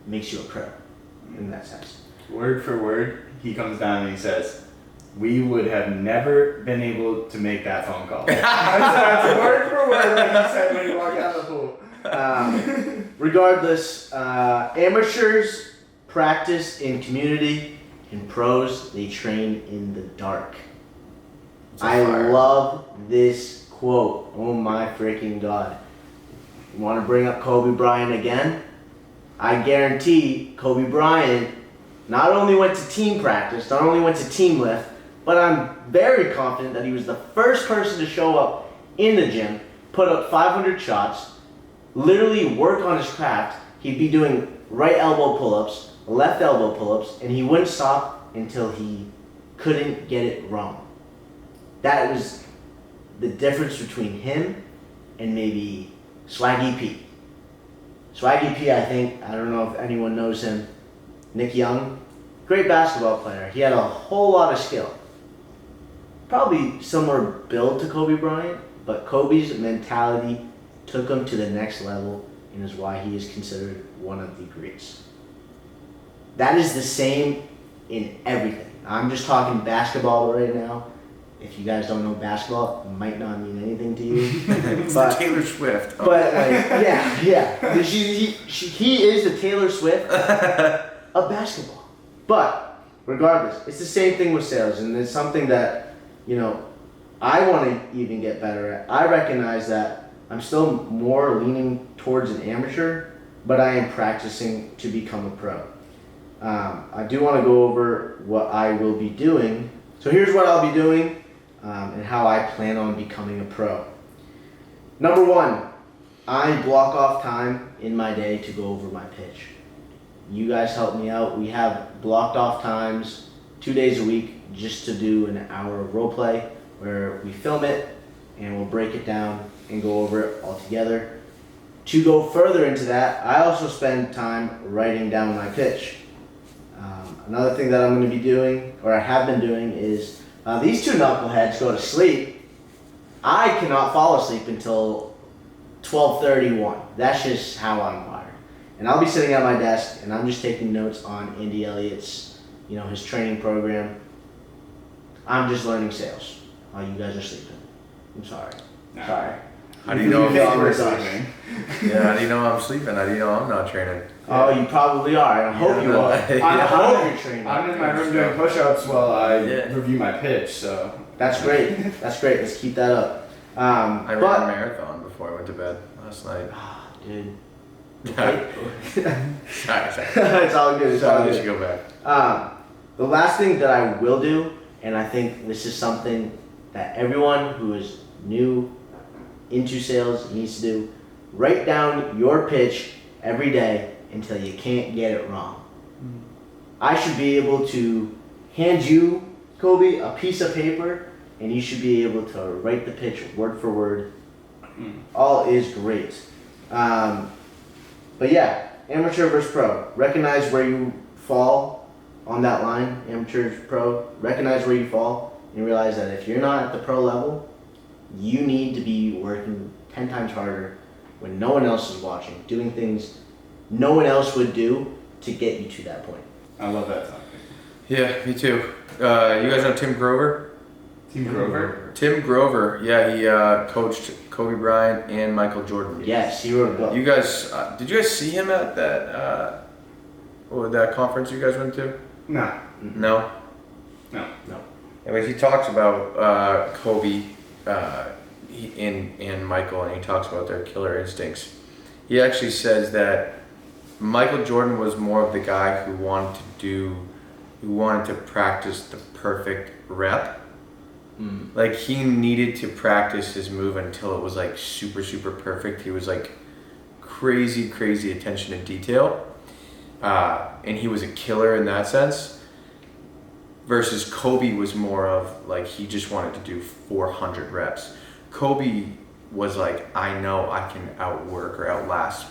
makes you a pro in that sense. Word for word, he comes down and he says, "We would have never been able to make that phone call." That's word for word like he said when he walked out of the pool. Regardless, amateurs practice in community, and pros, they train in the dark. It's a I fire. love this quote. Oh my freaking God. You want to bring up Kobe Bryant again? I guarantee Kobe Bryant not only went to team practice, not only went to team lift, but I'm very confident that he was the first person to show up in the gym, put up 500 shots, literally work on his craft. He'd be doing right elbow pull-ups, left elbow pull-ups, and he wouldn't stop until he couldn't get it wrong. That was the difference between him and maybe Swaggy P. Swaggy P, I think, I don't know if anyone knows him, Nick Young, great basketball player. He had a whole lot of skill. Probably similar build to Kobe Bryant, but Kobe's mentality took him to the next level and is why he is considered one of the greats. That is the same in everything. I'm just talking basketball right now. If you guys don't know basketball, it might not mean anything to you. It's but, the Taylor Swift. but like, yeah. He is the Taylor Swift of basketball. But regardless, it's the same thing with sales, and it's something that, you know, I want to even get better at. I recognize that I'm still more leaning towards an amateur, but I am practicing to become a pro. I do want to go over what I will be doing. So here's what I'll be doing and how I plan on becoming a pro. Number one, I block off time in my day to go over my pitch. You guys help me out. We have blocked off times 2 days a week just to do an hour of role play where we film it and we'll break it down and go over it all together. To go further into that, I also spend time writing down my pitch. Another thing that I'm going to be doing, or I have been doing, is these two knuckleheads go to sleep. I cannot fall asleep until 12:31. That's just how I'm wired. And I'll be sitting at my desk and I'm just taking notes on Andy Elliott's, his training program. I'm just learning sales while you guys are sleeping. I'm sorry. Nah. Sorry. How do you know You think I'm we're exhausted? sleeping? Yeah, how do you know I'm sleeping? How do you know I'm not training? Oh, you probably are. I hope you are. I hope you're training. I'm in my room doing push-ups while I Yeah. review my pitch, so. That's great. That's great. Let's keep that up. I ran a But, marathon before I went to bed last night. dude. Sorry. It's all good. It's all Sorry, we should good. go back. The last thing that I will do, and I think this is something that everyone who is new into sales needs to do, write down your pitch every day until you can't get it wrong. I should be able to hand you, Kobe, a piece of paper, and you should be able to write the pitch word for word. All is great. But yeah, amateur versus pro. Recognize where you fall on that line, amateur versus pro. Recognize where you fall and realize that if you're not at the pro level, you need to be working 10 times harder when no one else is watching, doing things no one else would do to get you to that point. I love that topic. Yeah, me too. You guys know Tim Grover? Team Grover? Tim Grover, yeah, he coached Kobe Bryant and Michael Jordan. Yes, he wrote a book. You guys, did you guys see him at that that conference you guys went to? No. No. No. Anyways, he talks about Kobe and Michael, and he talks about their killer instincts. He actually says that Michael Jordan was more of the guy who wanted to practice the perfect rep. Like, he needed to practice his move until it was like super, super perfect. He was like crazy attention to detail. And he was a killer in that sense. versus Kobe was more of like he just wanted to do 400 reps. Kobe was like, I know I can outwork or outlast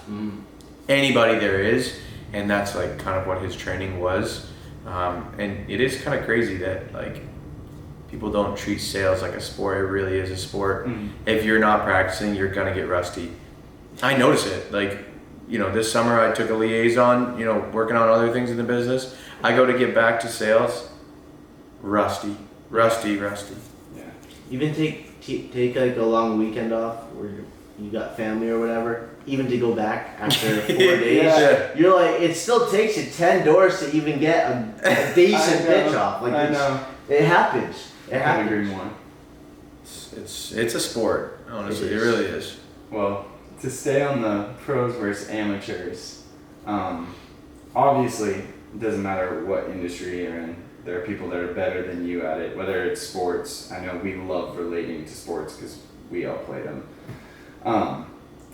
anybody there is, and that's like kind of what his training was. And it is kind of crazy that like people don't treat sales like a sport. It really is a sport. If you're not practicing, you're gonna get rusty. I notice it. Like, you know, this summer I took a liaison, you know, working on other things in the business. I go to get back to sales, rusty. Yeah. Even take like a long weekend off where you got family or whatever. Even to go back after 4 days, Yeah. you're like, it still takes you 10 doors to even get a decent pitch off. Like I know. it happens. It I can't happens. agree more. It's a sport, honestly. It It is. really is. Well, to stay on the pros versus amateurs, obviously, it doesn't matter what industry you're in. There are people that are better than you at it, whether it's sports. I know we love relating to sports because we all play them.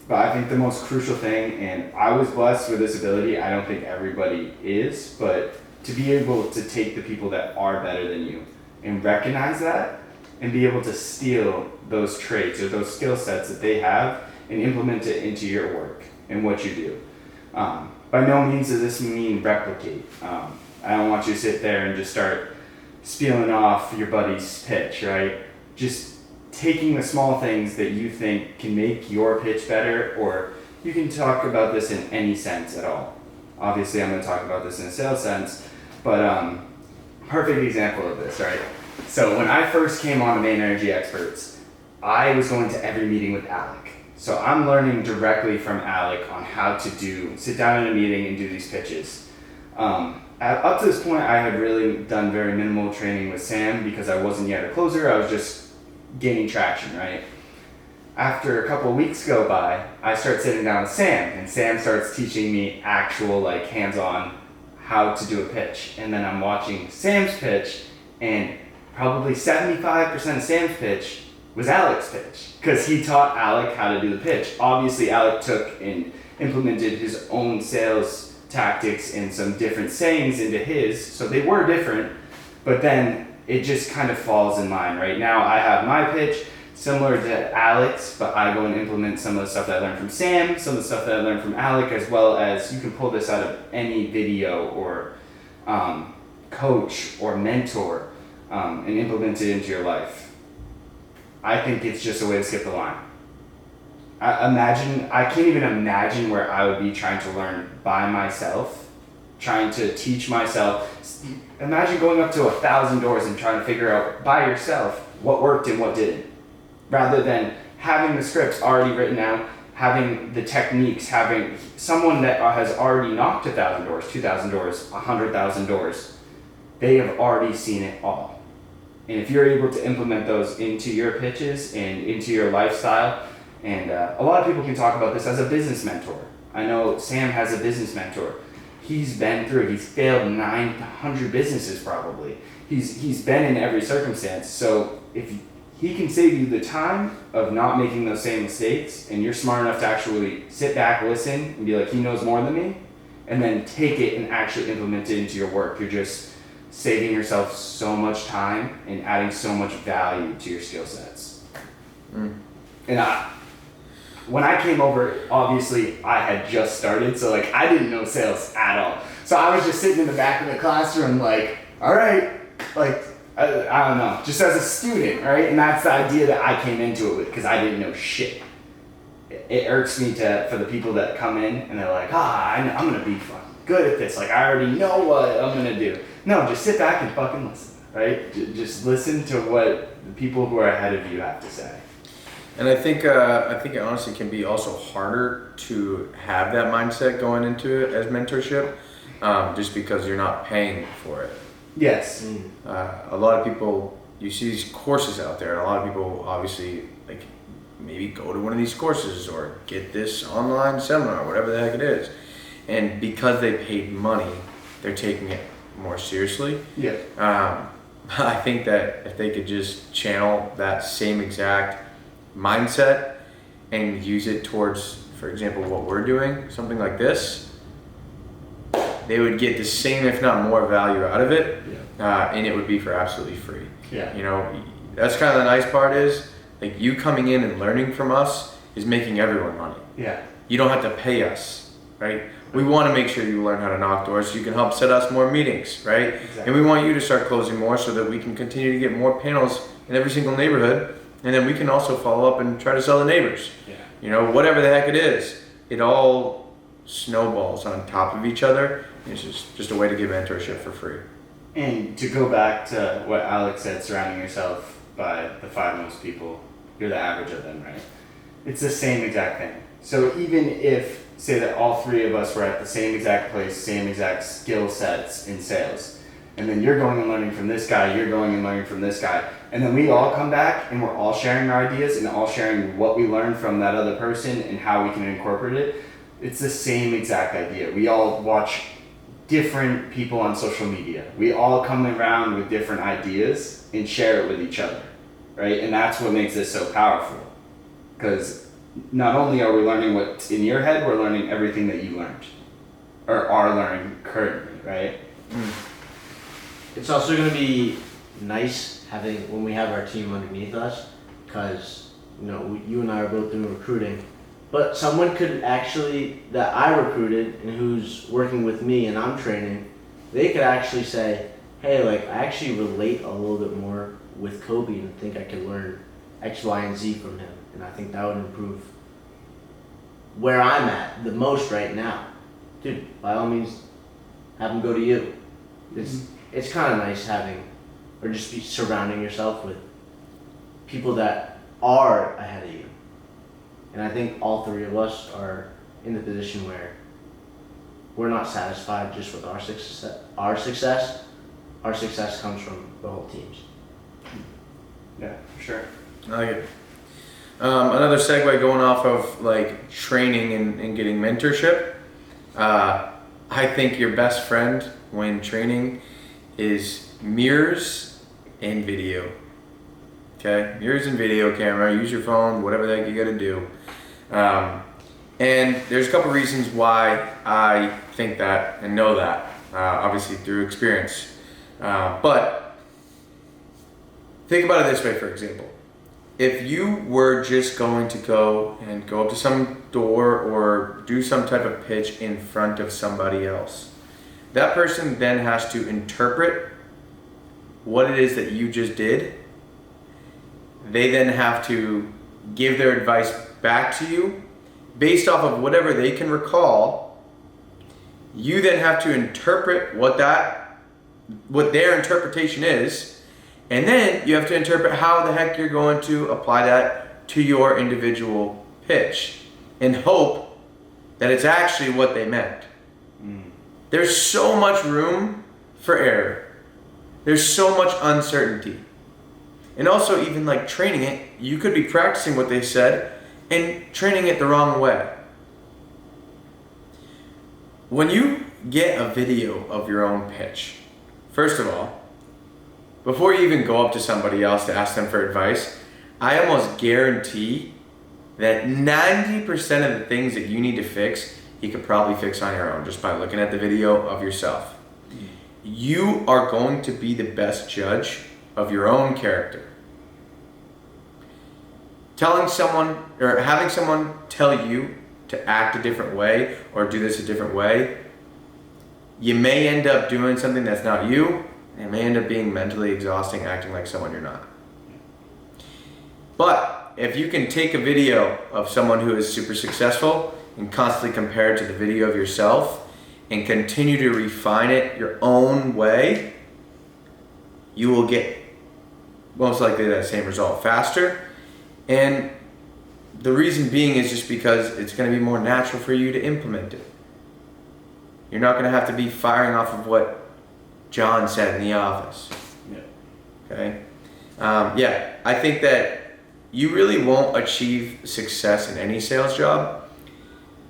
But I think the most crucial thing, and I was blessed with this ability, I don't think everybody is, but to be able to take the people that are better than you and recognize that and be able to steal those traits or those skill sets that they have and implement it into your work and what you do. By no means does this mean replicate. I don't want you to sit there and just start spieling off your buddy's pitch, right? Just taking the small things that you think can make your pitch better, or you can talk about this in any sense at all. Obviously, I'm going to talk about this in a sales sense, but perfect example of this, right? So when I first came on to Main Energy Experts, I was going to every meeting with Alec. So I'm learning directly from Alec on how to sit down in a meeting and do these pitches. Up to this point, I had really done very minimal training with Sam because I wasn't yet a closer. I was just gaining traction, right? After a couple of weeks go by, I start sitting down with Sam, and Sam starts teaching me actual, like, hands-on how to do a pitch. And then I'm watching Sam's pitch, and probably 75% of Sam's pitch was Alec's pitch, because he taught Alec how to do the pitch. Obviously, Alec took and implemented his own sales tactics and some different sayings into his, so they were different, but then it just kind of falls in line. Right now, I have my pitch similar to Alec's, but I go and implement some of the stuff that I learned from Sam, some of the stuff that I learned from Alec, as well as you can pull this out of any video or coach or mentor and implement it into your life. I think it's just a way to skip the line. I can't even imagine where I would be trying to learn by myself, trying to teach myself. Imagine going up to 1,000 doors and trying to figure out by yourself what worked and what didn't, rather than having the scripts already written out, having the techniques, having someone that has already knocked 1,000 doors, 2,000 doors, 100,000 doors. They have already seen it all. And if you're able to implement those into your pitches and into your lifestyle, and a lot of people can talk about this as a business mentor. I know Sam has a business mentor. He's been through it. He's failed 900 businesses probably. He's been in every circumstance. So if he can save you the time of not making those same mistakes, and you're smart enough to actually sit back, listen, and be like, he knows more than me, and then take it and actually implement it into your work, you're just saving yourself so much time and adding so much value to your skill sets. And when I came over, obviously I had just started, so like I didn't know sales at all. So I was just sitting in the back of the classroom like, all right, like, I don't know, just as a student, right? And that's the idea that I came into it with, because I didn't know shit. It irks me for the people that come in and they're like, I'm gonna be fucking good at this. Like I already know what I'm gonna do. No, just sit back and fucking listen, right? Just listen to what the people who are ahead of you have to say. And I think it honestly can be also harder to have that mindset going into it as mentorship, just because you're not paying for it. Yes. A lot of people, you see these courses out there, and a lot of people obviously like maybe go to one of these courses or get this online seminar, whatever the heck it is, and because they paid money, they're taking it more seriously. Yeah. I think that if they could just channel that same exact mindset and use it towards, for example, what we're doing, something like this, they would get the same, if not more, value out of it, Yeah. and it would be for absolutely free. Yeah. You know, that's kind of the nice part is, like, you coming in and learning from us is making everyone money. Yeah. You don't have to pay us, right? We want to make sure you learn how to knock doors so you can help set us more meetings, right? Exactly. And we want you to start closing more so that we can continue to get more panels in every single neighborhood. And then we can also follow up and try to sell the neighbors. Yeah. You know, whatever the heck it is, it all snowballs on top of each other. It's just a way to give mentorship for free. And to go back to what Alex said, surrounding yourself by the 5 most people, you're the average of them, right? It's the same exact thing. So even if, say that all 3 of us were at the same exact place, same exact skill sets in sales, and then you're going and learning from this guy, you're going and learning from this guy, and then we all come back and we're all sharing our ideas and all sharing what we learned from that other person and how we can incorporate it, it's the same exact idea. We all watch different people on social media. We all come around with different ideas and share it with each other, right? And that's what makes this so powerful. Because not only are we learning what's in your head, we're learning everything that you learned or are learning currently, right? It's also going to be nice having when we have our team underneath us, because you and I are both doing recruiting, but someone could actually that I recruited and who's working with me and I'm training, they could actually say, hey, like, I actually relate a little bit more with Kobe and think I could learn X, Y, and Z from him, and I think that would improve where I'm at the most right now. Dude, by all means, have them go to you. It's kind of nice having, or just be surrounding yourself with people that are ahead of you. And I think all 3 of us are in the position where we're not satisfied just with our success. Our success comes from the whole team's. Yeah, for sure. I like it. Another segue going off of like training and getting mentorship. I think your best friend when training is mirrors and video. Okay, mirrors and video camera. Use your phone, whatever the heck you got to do. And there's a couple reasons why I think that and know that. Obviously through experience. But think about it this way, for example. If you were just going to go up to some door or do some type of pitch in front of somebody else, that person then has to interpret what it is that you just did. They then have to give their advice back to you based off of whatever they can recall. You then have to interpret what their interpretation is. And then you have to interpret how the heck you're going to apply that to your individual pitch and hope that it's actually what they meant. There's so much room for error. There's so much uncertainty. And also even like training it, you could be practicing what they said and training it the wrong way. When you get a video of your own pitch, first of all, before you even go up to somebody else to ask them for advice, I almost guarantee that 90% of the things that you need to fix, you could probably fix on your own just by looking at the video of yourself. You are going to be the best judge of your own character. Telling someone or having someone tell you to act a different way or do this a different way, you may end up doing something that's not you. It may end up being mentally exhausting, acting like someone you're not. But if you can take a video of someone who is super successful and constantly compare it to the video of yourself and continue to refine it your own way, you will get most likely that same result faster. And the reason being is just because it's going to be more natural for you to implement it. You're not going to have to be firing off of what John said in the office. Yeah. Okay? I think that you really won't achieve success in any sales job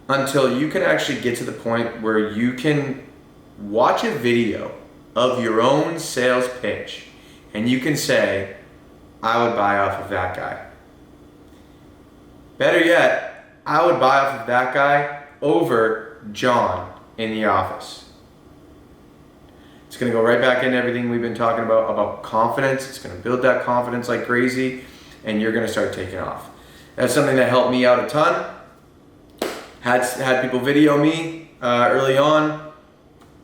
until you can actually get to the point where you can watch a video of your own sales pitch and you can say, I would buy off of that guy. Better yet, I would buy off of that guy over John in the office. going to go right back into everything we've been talking about confidence. It's going to build that confidence like crazy, and you're going to start taking off. That's something that helped me out a ton. Had people video me early on.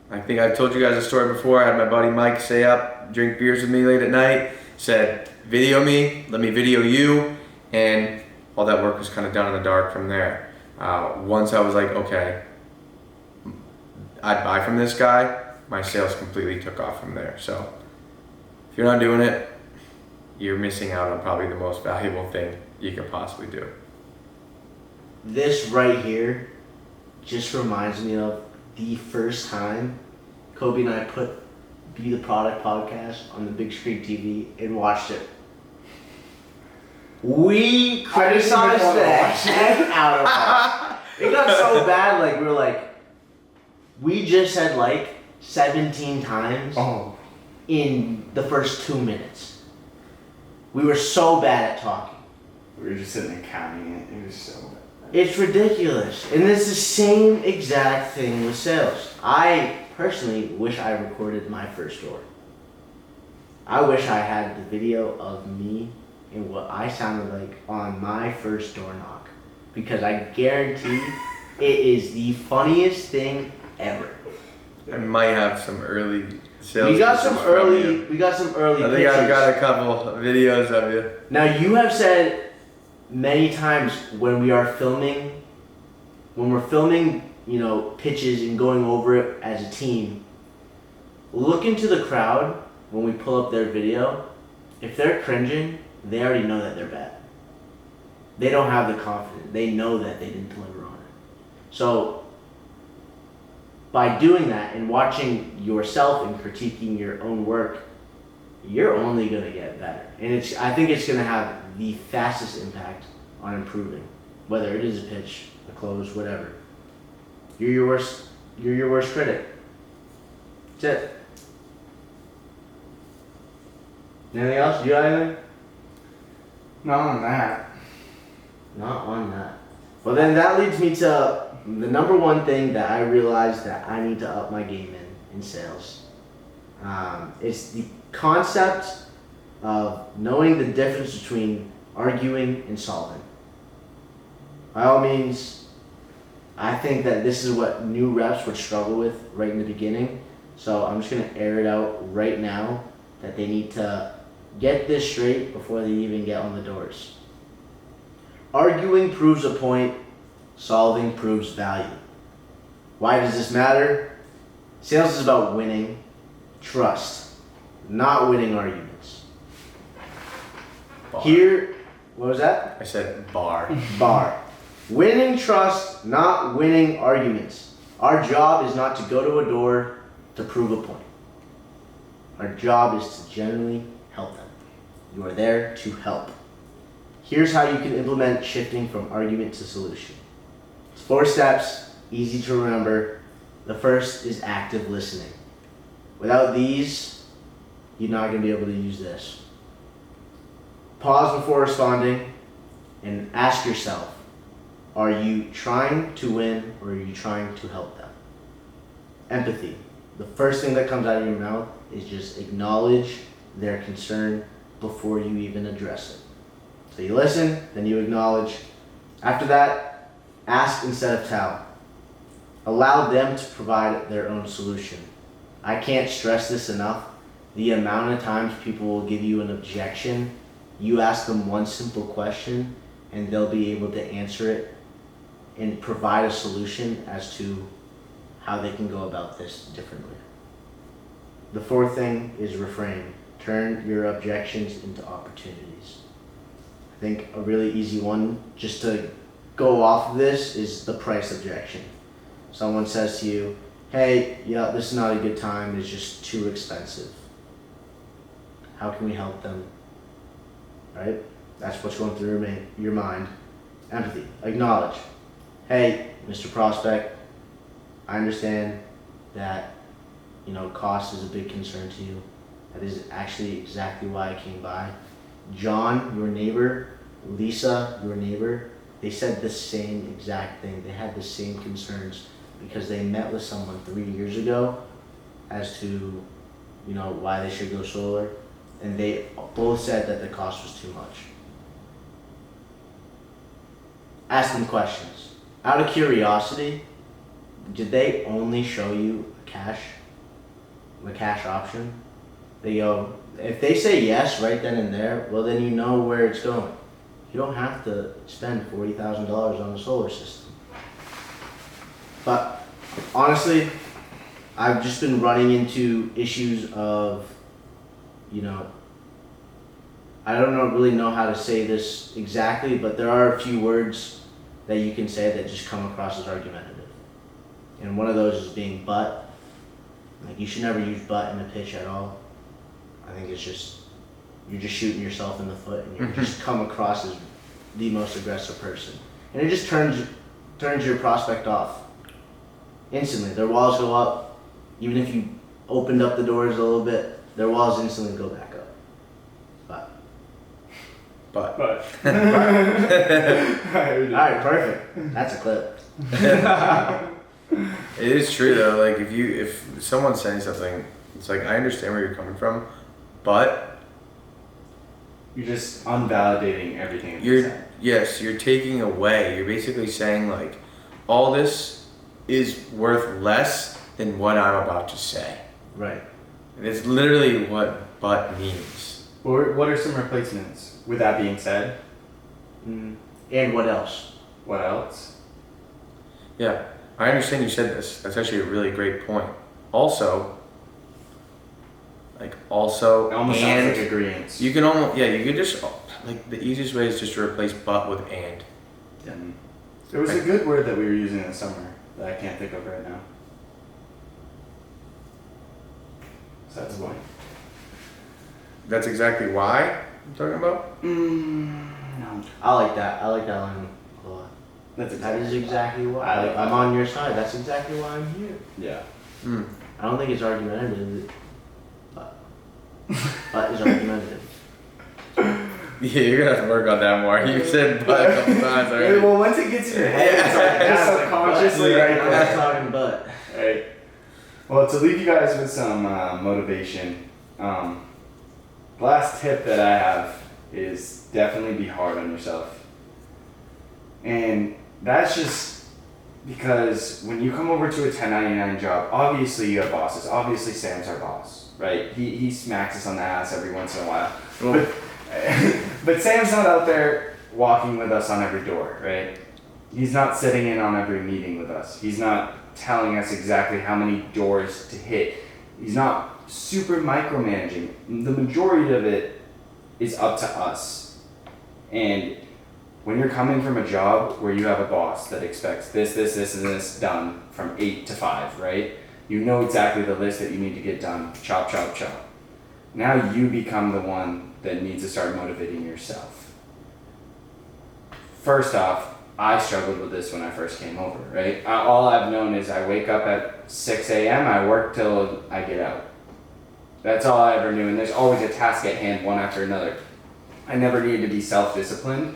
I think I've told you guys a story before. I had my buddy Mike stay up, drink beers with me late at night. Said, video me, let me video you. And all that work was kind of done in the dark from there. Once I was like, okay, I'd buy from this guy, my sales completely took off from there. So if you're not doing it, you're missing out on probably the most valuable thing you could possibly do. This right here just reminds me of the first time Kobe and I put Be the Product podcast on the big screen TV and watched it. We criticized the heck out of it. It got so bad, like we were like, we just said like 17 times in the first 2 minutes. We were so bad at talking. We were just sitting there counting it. It was so bad. It's ridiculous. And it's the same exact thing with sales. I personally wish I recorded my first door. I wish I had the video of me and what I sounded like on my first door knock. Because I guarantee it is the funniest thing ever. I might have some early sales. We got some early I think pitches. I've got a couple videos of you. Now you have said many times when we're filming, you know, pitches and going over it as a team, look into the crowd when we pull up their video. If they're cringing, they already know that they're bad. They don't have the confidence. They know that they didn't deliver on it. So by doing that and watching yourself and critiquing your own work, you're only gonna get better. And I think it's gonna have the fastest impact on improving, whether it is a pitch, a close, whatever. You're your worst critic. That's it. Anything else? Do you have anything? Not on that. Not on that. Well, then that leads me to the number one thing that I realized that I need to up my game in sales. It's the concept of knowing the difference between arguing and solving. By all means, I think that this is what new reps would struggle with right in the beginning. So I'm just going to air it out right now that they need to get this straight before they even get on the doors. Arguing proves a point, solving proves value. Why does this matter? Sales is about winning trust, not winning arguments. Bar. Here, what was that? I said bar. Bar. Winning trust, not winning arguments. Our job is not to go to a door to prove a point. Our job is to genuinely help them. You are there to help. Here's how you can implement shifting from argument to solution. It's 4 steps, easy to remember. The first is active listening. Without these, you're not going to be able to use this. Pause before responding and ask yourself, are you trying to win or are you trying to help them? Empathy. The first thing that comes out of your mouth is just acknowledge their concern before you even address it. So you listen, then you acknowledge. After that, ask instead of tell. Allow them to provide their own solution. I can't stress this enough. The amount of times people will give you an objection, you ask them one simple question and they'll be able to answer it and provide a solution as to how they can go about this differently. The 4th thing is reframe. Turn your objections into opportunities. I think a really easy one just to go off of this is the price objection. Someone says to you, hey, yeah, this is not a good time, it's just too expensive. How can we help them? Right? That's what's going through your mind. Empathy. Acknowledge. Hey, Mr. Prospect, I understand that, cost is a big concern to you. That is actually exactly why I came by. John, your neighbor, Lisa, your neighbor, they said the same exact thing. They had the same concerns because they met with someone 3 years ago as to why they should go solar, and they both said that the cost was too much. Ask them questions. Out of curiosity, did they only show you the cash option? They go, if they say yes right then and there, well then you know where it's going. You don't have to spend $40,000 on a solar system. But honestly, I've just been running into issues of, I don't really know how to say this exactly, but there are a few words that you can say that just come across as argumentative. And one of those is being but. Like, you should never use but in a pitch at all. I think you're just shooting yourself in the foot, and you just come across as the most aggressive person. And it just turns your prospect off instantly. Their walls go up. Even if you opened up the doors a little bit, their walls instantly go back up. But. Alright, perfect. That's a clip. It is true though. Like if someone's saying something, it's like I understand where you're coming from, but You're just unvalidating everything. you're taking away. You're basically saying like all this is worth less than what I'm about to say. Right. And it's literally what but means. What are some replacements? With that being said, And what else? what else? Yeah, I understand you said this. That's actually a really great point. Also, It almost sounds like agreeance. you can almost you could just like the easiest way is just to replace but with and. There was a good word that we were using in the summer that I can't think of right now. So that's why. That's exactly why I'm talking about. No. I like that. I like that line a lot. That That is exactly why. I like I'm that. on your side. That's exactly why I'm here. Yeah. Mm. I don't think it's argumentative, but it's argumentative. Yeah, you're gonna have to work on that more. You said but a couple times already. Well, once it gets in your head, it's like just subconsciously Yeah. right I'm there. not talking but. Right. Well, to leave you guys with some motivation, the last tip that I have is definitely be hard on yourself. And that's just because when you come over to a 1099 job, obviously you have bosses. Obviously Sam's our boss, right? He smacks us on the ass every once in a while. Well, But Sam's not out there walking with us on every door, right? He's not sitting in on every meeting with us. He's not telling us exactly how many doors to hit. He's not super micromanaging. The majority of it is up to us. And when you're coming from a job where you have a boss that expects this, and this done from 8 to 5, right? You know exactly the list that you need to get done. Chop, chop, chop. Now you become the one that needs to start motivating yourself. First off, I struggled with this when I first came over, right? All I've known is I wake up at 6 a.m., I work till I get out. That's all I ever knew, and there's always a task at hand, one after another. I never needed to be self-disciplined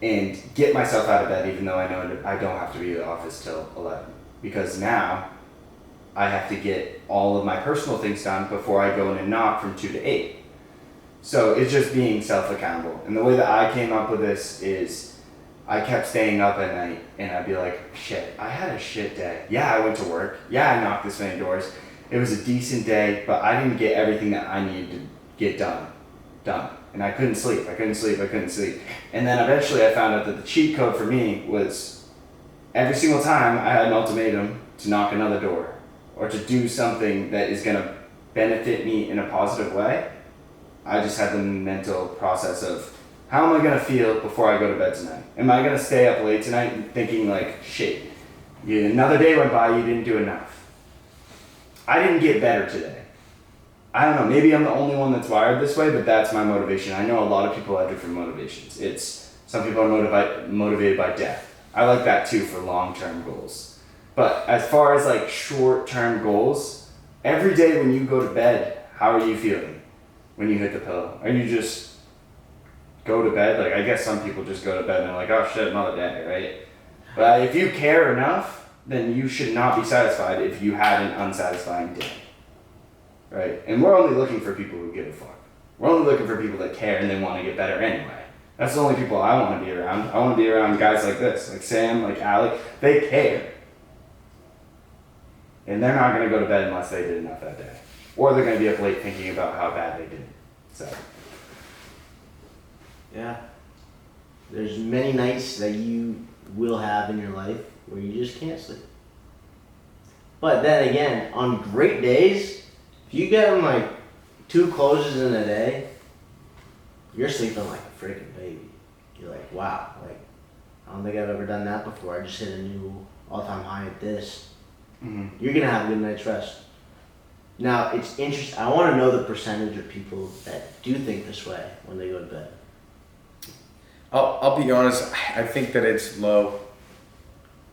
and get myself out of bed, even though I know I don't have to be at the office till 11. Because now, I have to get all of my personal things done before I go in and knock from 2 to 8. So it's just being self-accountable. And the way that I came up with this is I kept staying up at night and I'd be like, shit, I had a shit day. Yeah, I went to work. Yeah, I knocked this many doors. It was a decent day, but I didn't get everything that I needed to get done. And I couldn't sleep. And then eventually I found out that the cheat code for me was every single time I had an ultimatum to knock another door or to do something that is going to benefit me in a positive way. I just had the mental process of how am I going to feel before I go to bed tonight? Am I going to stay up late tonight thinking like, shit, another day went by, you didn't do enough. I didn't get better today. I don't know, maybe I'm the only one that's wired this way, but that's my motivation. I know a lot of people have different motivations. Some people are motivated by death. I like that too for long-term goals. But as far as like short-term goals, every day when you go to bed, how are you feeling when you hit the pillow? Are you just go to bed? Like, I guess some people just go to bed and they're like, oh shit, another day, right? But if you care enough, then you should not be satisfied if you had an unsatisfying day. right? And we're only looking for people who give a fuck. We're only looking for people that care and they want to get better anyway. That's the only people I want to be around. I want to be around guys like this, like Sam, like Alec. They care. And they're not going to go to bed unless they did enough that day. Or they're going to be up late thinking about how bad they did. So, Yeah. There's many nights that you will have in your life where you just can't sleep. But then again, on great days, if you get them like 2 closes in a day, you're sleeping like a freaking baby. You're like, wow, like I don't think I've ever done that before. I just hit a new all-time high at this. You're gonna have a good night's rest. Now it's interesting. I want to know the percentage of people that do think this way when they go to bed. I'll be honest. I think that it's low.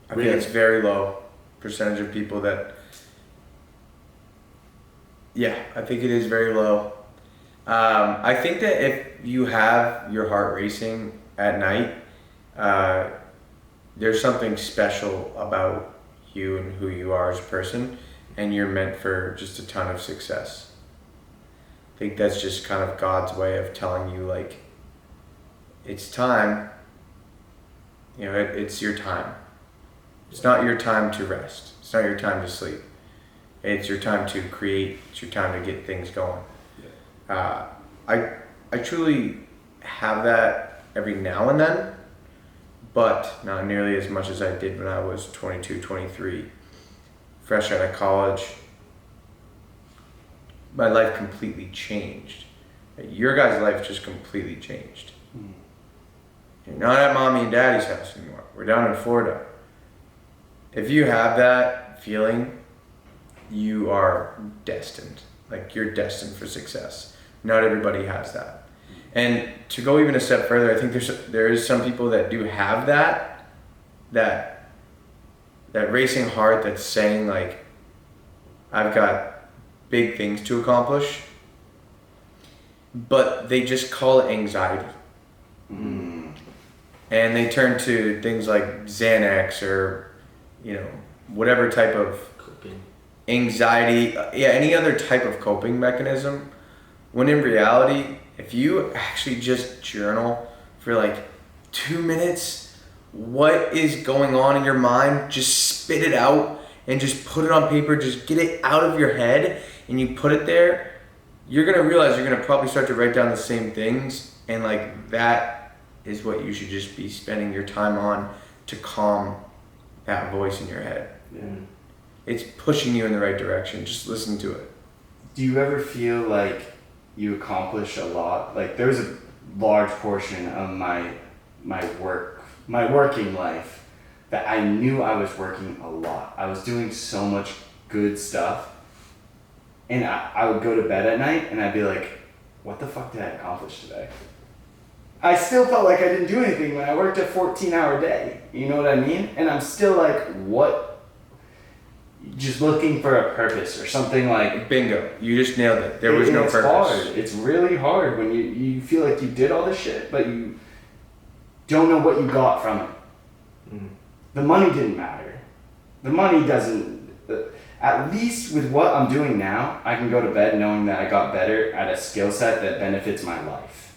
I Really? think it's very low percentage of people that. Yeah, I think it is very low. I think that if you have your heart racing at night, there's something special about you and who you are as a person, and you're meant for just a ton of success. I think that's just kind of God's way of telling you, like, it's time. You know, it's your time. It's not your time to rest. It's not your time to sleep. It's your time to create. It's your time to get things going. I truly have that every now and then, but not nearly as much as I did when I was 22, 23, fresh out of college. My life completely changed. Your guys' life just completely changed. You're not at mommy and daddy's house anymore. We're down in Florida. If you have that feeling, you are destined. Like, you're destined for success. Not everybody has that. And to go even a step further, I think there is some people that do have that racing heart that's saying, like, I've got big things to accomplish, but they just call it anxiety. And they turn to things like Xanax or, you know, whatever type of Coping. anxiety, any other type of coping mechanism, when in reality, if you actually just journal for like 2 minutes, what is going on in your mind, just spit it out and just put it on paper, just get it out of your head, and you put it there, you're gonna realize you're gonna probably start to write down the same things, and like that is what you should just be spending your time on to calm that voice in your head. yeah. It's pushing you in the right direction. Just listen to it. Do you ever feel like you accomplish a lot? Like, there's a large portion of my working life that I knew I was working a lot. I was doing so much good stuff. And I would go to bed at night and I'd be like, what the fuck did I accomplish today? I still felt like I didn't do anything when I worked a 14-hour day. You know what I mean? And I'm still like, what? Just looking for a purpose or something like. Bingo. You just nailed it. There was no it's purpose. Hard. It's really hard when you feel like you did all this shit, but you don't know what you got from it. The money didn't matter. The money doesn't. At least with what I'm doing now, I can go to bed knowing that I got better at a skill set that benefits my life.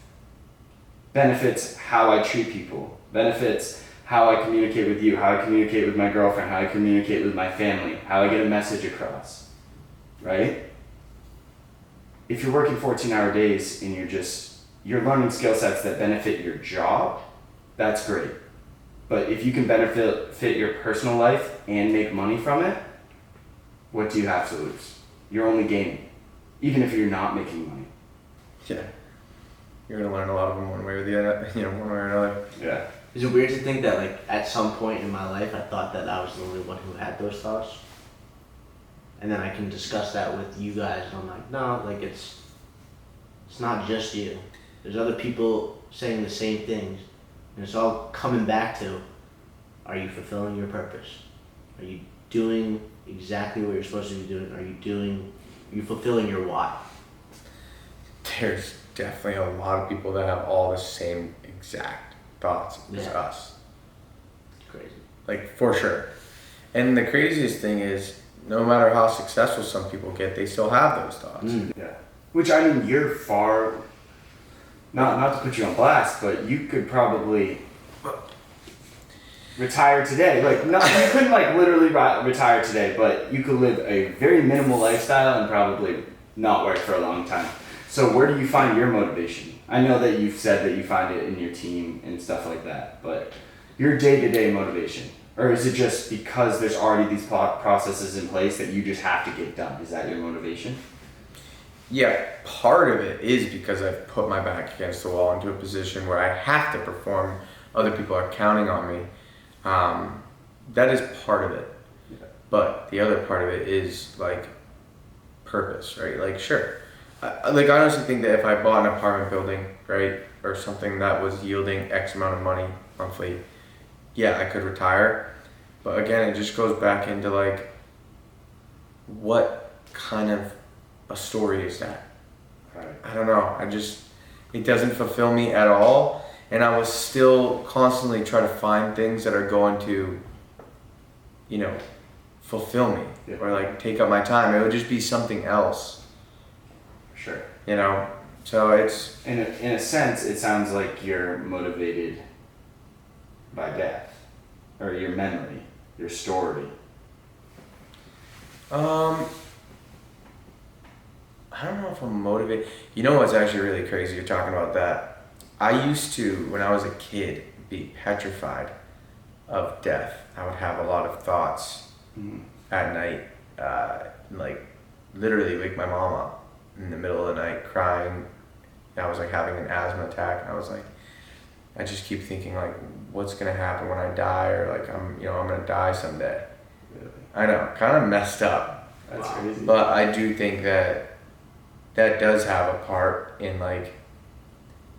Benefits how I treat people. Benefits how I communicate with you, how I communicate with my girlfriend, how I communicate with my family, how I get a message across. Right? If you're working 14-hour days and you're learning skill sets that benefit your job, that's great. But if you can fit your personal life and make money from it, what do you have to lose? You're only gaining, even if you're not making money. Yeah. You're gonna learn a lot of them one way or the other, one way or another. Yeah. Is it weird to think that, like, at some point in my life, I thought that I was the only one who had those thoughts? And then I can discuss that with you guys, and I'm like, no, like, it's not just you. There's other people saying the same things, and it's all coming back to, are you fulfilling your purpose? Are you doing exactly what you're supposed to be doing? Are you fulfilling your why? There's definitely a lot of people that have all the same exact thoughts as Yeah. us. Crazy. Like, for sure. And the craziest thing is, no matter how successful some people get, they still have those thoughts. Yeah. Which, I mean, you're far, not to put you on blast, but you could probably retire today. Like, not, you couldn't like literally retire today, but you could live a very minimal lifestyle and probably not work for a long time. So where do you find your motivation? I know that you've said that you find it in your team and stuff like that, but your day-to-day motivation, or is it just because there's already these processes in place that you just have to get done? Is that your motivation? Yeah, part of it is because I've put my back against the wall into a position where I have to perform. Other people are counting on me. That is part of it. Yeah. But the other part of it is like purpose, right? Like, sure. I honestly think that if I bought an apartment building, right, or something that was yielding X amount of money monthly, yeah, I could retire. But again, it just goes back into like, what kind of a story is that? Right. I don't know. It doesn't fulfill me at all. And I will still constantly try to find things that are going to, fulfill me, Yeah. or like take up my time. It would just be something else, Sure. So it's, In a sense, it sounds like you're motivated by death, or your memory, your story. I don't know if I'm motivated. You know what's actually really crazy? You're talking about that. I used to, when I was a kid, be petrified of death. I would have a lot of thoughts at night, like literally wake my mom up in the middle of the night crying. I was like having an asthma attack. I was like, I just keep thinking like, what's gonna happen when I die, or like I'm gonna die someday. Really? I know, kind of messed up. That's crazy. But I do think that does have a part in like,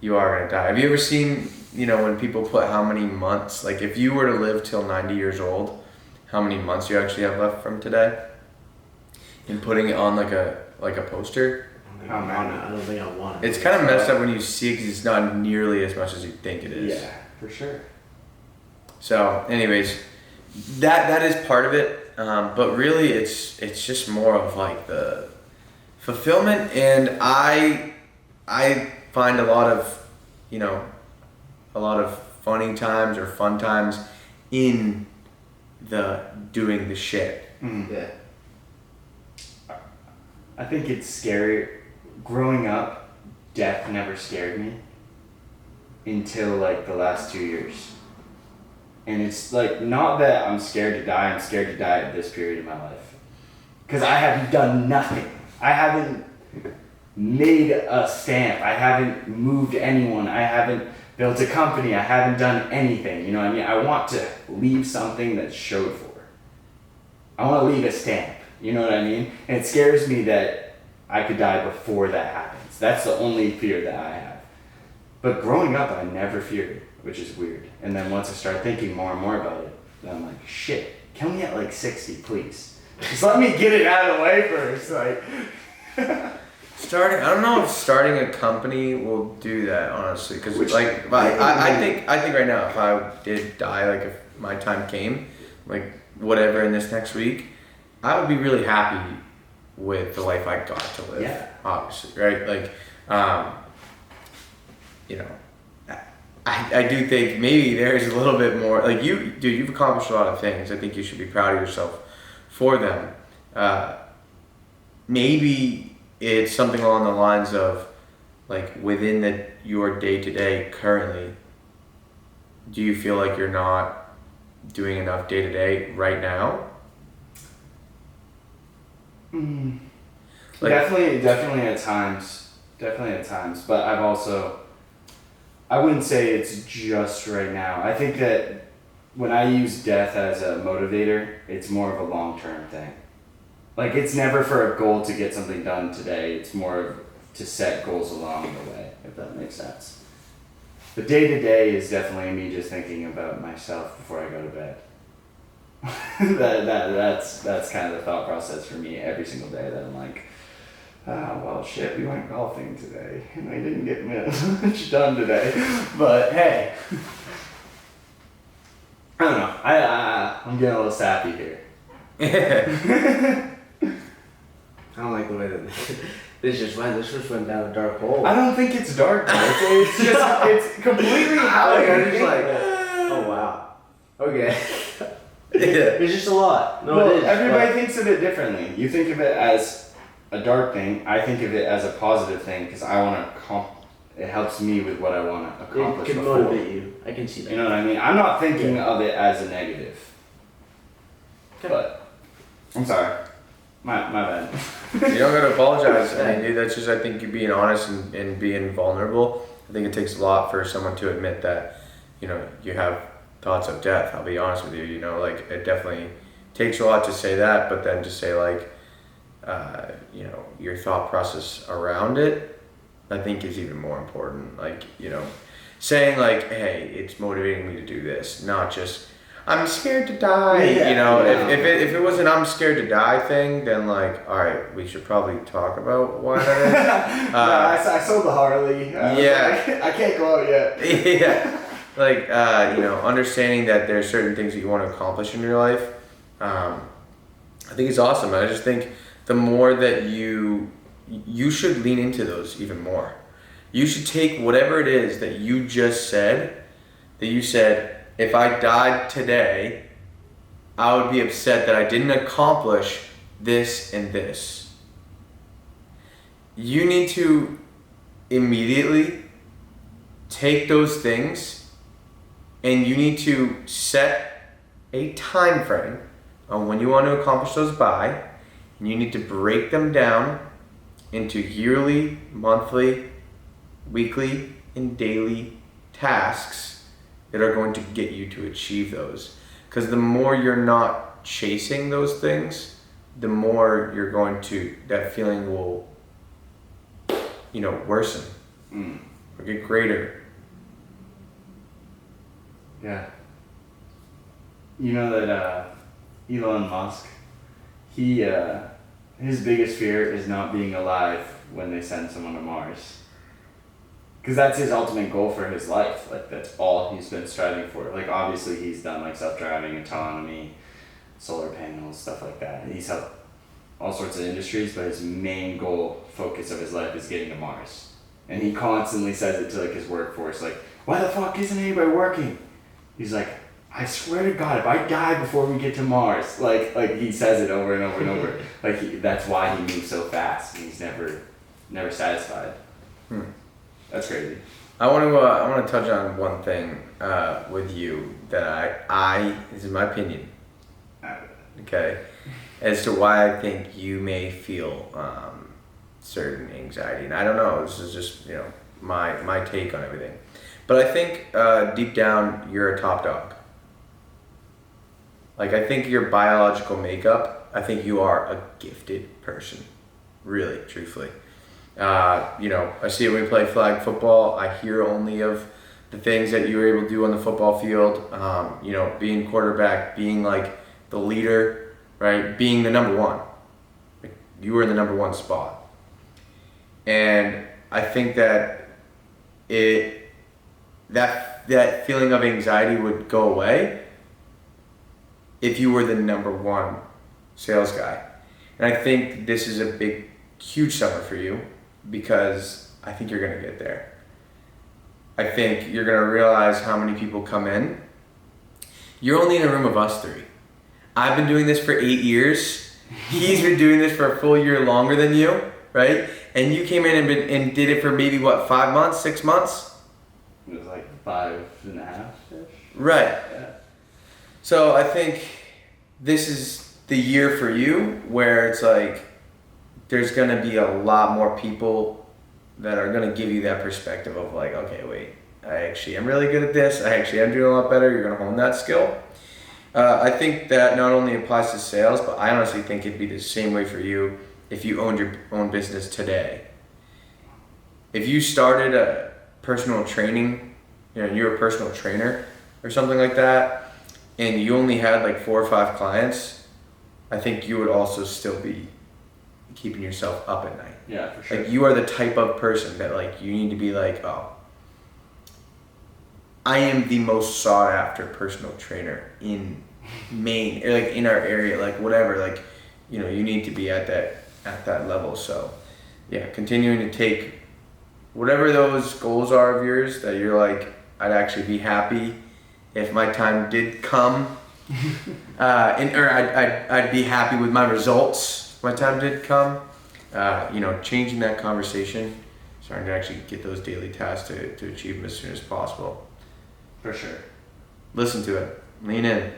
you are gonna die. Have you ever seen, when people put how many months, like if you were to live till 90 years old, how many months you actually have left from today? And putting it on like a poster. I don't think I want it. It's kind of messed up when you see it because it's not nearly as much as you think it is. Yeah, for sure. So, anyways, that is part of it, but really it's just more of like the fulfillment, and I find a lot of funny times or fun times in the doing the shit. Yeah. I think it's scary. Growing up, death never scared me until like the last 2 years. And it's like, not that I'm scared to die, I'm scared to die at this period of my life. Because I have done nothing. I haven't made a stamp. I haven't moved anyone. I haven't built a company. I haven't done anything. You know what I mean? I want to leave something that's showed for. I want to leave a stamp. You know what I mean? And it scares me that I could die before that happens. That's the only fear that I have. But growing up, I never feared it, which is weird. And then once I start thinking more and more about it, then I'm like, shit, kill me at like 60, please. Just let me get it out of the way first. Like, I don't know if starting a company will do that, honestly, because Which- like I think right now, if I did die, like if my time came, like whatever in this next week, I would be really happy with the life I got to live. Yeah. Obviously, right? Like, I do think maybe there's a little bit more, like you've accomplished a lot of things. I think you should be proud of yourself for them. Maybe it's something along the lines of like within your day-to-day currently, do you feel like you're not doing enough day-to-day right now? Like, definitely at times. But I wouldn't say it's just right now. I think that when I use death as a motivator, it's more of a long-term thing. Like, it's never for a goal to get something done today. It's more of to set goals along the way, if that makes sense. But day to day is definitely me just thinking about myself before I go to bed. That's kind of the thought process for me every single day, that I'm like, well, shit, we went golfing today, and I didn't get much done today. But hey, I don't know. I'm getting a little sappy here. I don't like the way that this just went down a dark hole. I don't think it's dark. Though. It's just it's completely how Like, you I'm just think. like, oh wow. Okay. Yeah. It's just a lot. No, Well, it is. everybody but- thinks of it differently. You think of it as a dark thing. I think of it as a positive thing because I want to. It helps me with what I want to It accomplish. can before. motivate you. I can see that. You know what I mean? I'm not thinking of it as a negative. But I'm sorry. My bad. You don't gotta apologize. I mean, dude, that's just, I think you being honest and being vulnerable. I think it takes a lot for someone to admit that, you know, you have thoughts of death. I'll be honest with you, you know, like it definitely takes a lot to say that, but then to say like, you know, your thought process around it, I think is even more important. Like, you know, saying like, hey, it's motivating me to do this, not just, I'm scared to die. Yeah, you know, yeah. if it was an I'm scared to die thing, then like, all right, we should probably talk about why that is. I sold the Harley. I was yeah. like, I can't go out yet. Yeah, like you know, understanding that there's certain things that you want to accomplish in your life. I think it's awesome. I just think the more that you should lean into those even more. You should take whatever it is that you just said. That you said, if I died today, I would be upset that I didn't accomplish this and this. You need to immediately take those things and you need to set a time frame on when you want to accomplish those by, and you need to break them down into yearly, monthly, weekly, and daily tasks that are going to get you to achieve those. Because the more you're not chasing those things, the more you're going to, that feeling will, you know, worsen or get greater. Yeah. You know that Elon Musk, his biggest fear is not being alive when they send someone to Mars. Because that's his ultimate goal for his life. Like, that's all he's been striving for. Like, obviously, he's done, like, self-driving, autonomy, solar panels, stuff like that. And he's helped all sorts of industries, but his main goal, focus of his life is getting to Mars. And he constantly says it to, like, his workforce. Like, why the fuck isn't anybody working? He's like, I swear to God, if I die before we get to Mars. Like he says it over and over and over. That's why he moves so fast. He's never satisfied. That's crazy. I want to touch on one thing with you that I this is my opinion, okay, as to why I think you may feel certain anxiety, and I don't know. This is just, you know, my take on everything, but I think deep down you're a top dog. Like, I think your biological makeup, I think you are a gifted person, really, truthfully. You know, I see it when we play flag football. I hear only of the things that you were able to do on the football field. You know, being quarterback, being like the leader, right? Being the number one. Like, you were in the number one spot. And I think that that feeling of anxiety would go away if you were the number one sales guy. And I think this is a huge summer for you, because I think you're going to get there. I think you're going to realize how many people come in. You're only in a room of us three. I've been doing this for 8 years. He's been doing this for a full year longer than you, right? And you came in and did it for maybe, 5 months, 6 months? It was like 5.5-ish. Right. Yeah. So I think this is the year for you where it's like, there's going to be a lot more people that are going to give you that perspective of like, okay, wait, I actually am really good at this. I actually am doing a lot better. You're going to hone that skill. I think that not only applies to sales, but I honestly think it'd be the same way for you if you owned your own business today. If you started a personal training, you know, you're a personal trainer or something like that, and you only had like 4 or 5 clients, I think you would also still be keeping yourself up at night. Yeah, for sure. Like, you are the type of person that like you need to be like, oh, I am the most sought after personal trainer in Maine, or like in our area, like whatever, like, you know, you need to be at at that level. So yeah, continuing to take whatever those goals are of yours that you're like, I'd actually be happy if my time did come, or I'd be happy with my results if my time did come. Changing that conversation, starting to actually get those daily tasks to achieve them as soon as possible. For sure. Listen to it, lean in.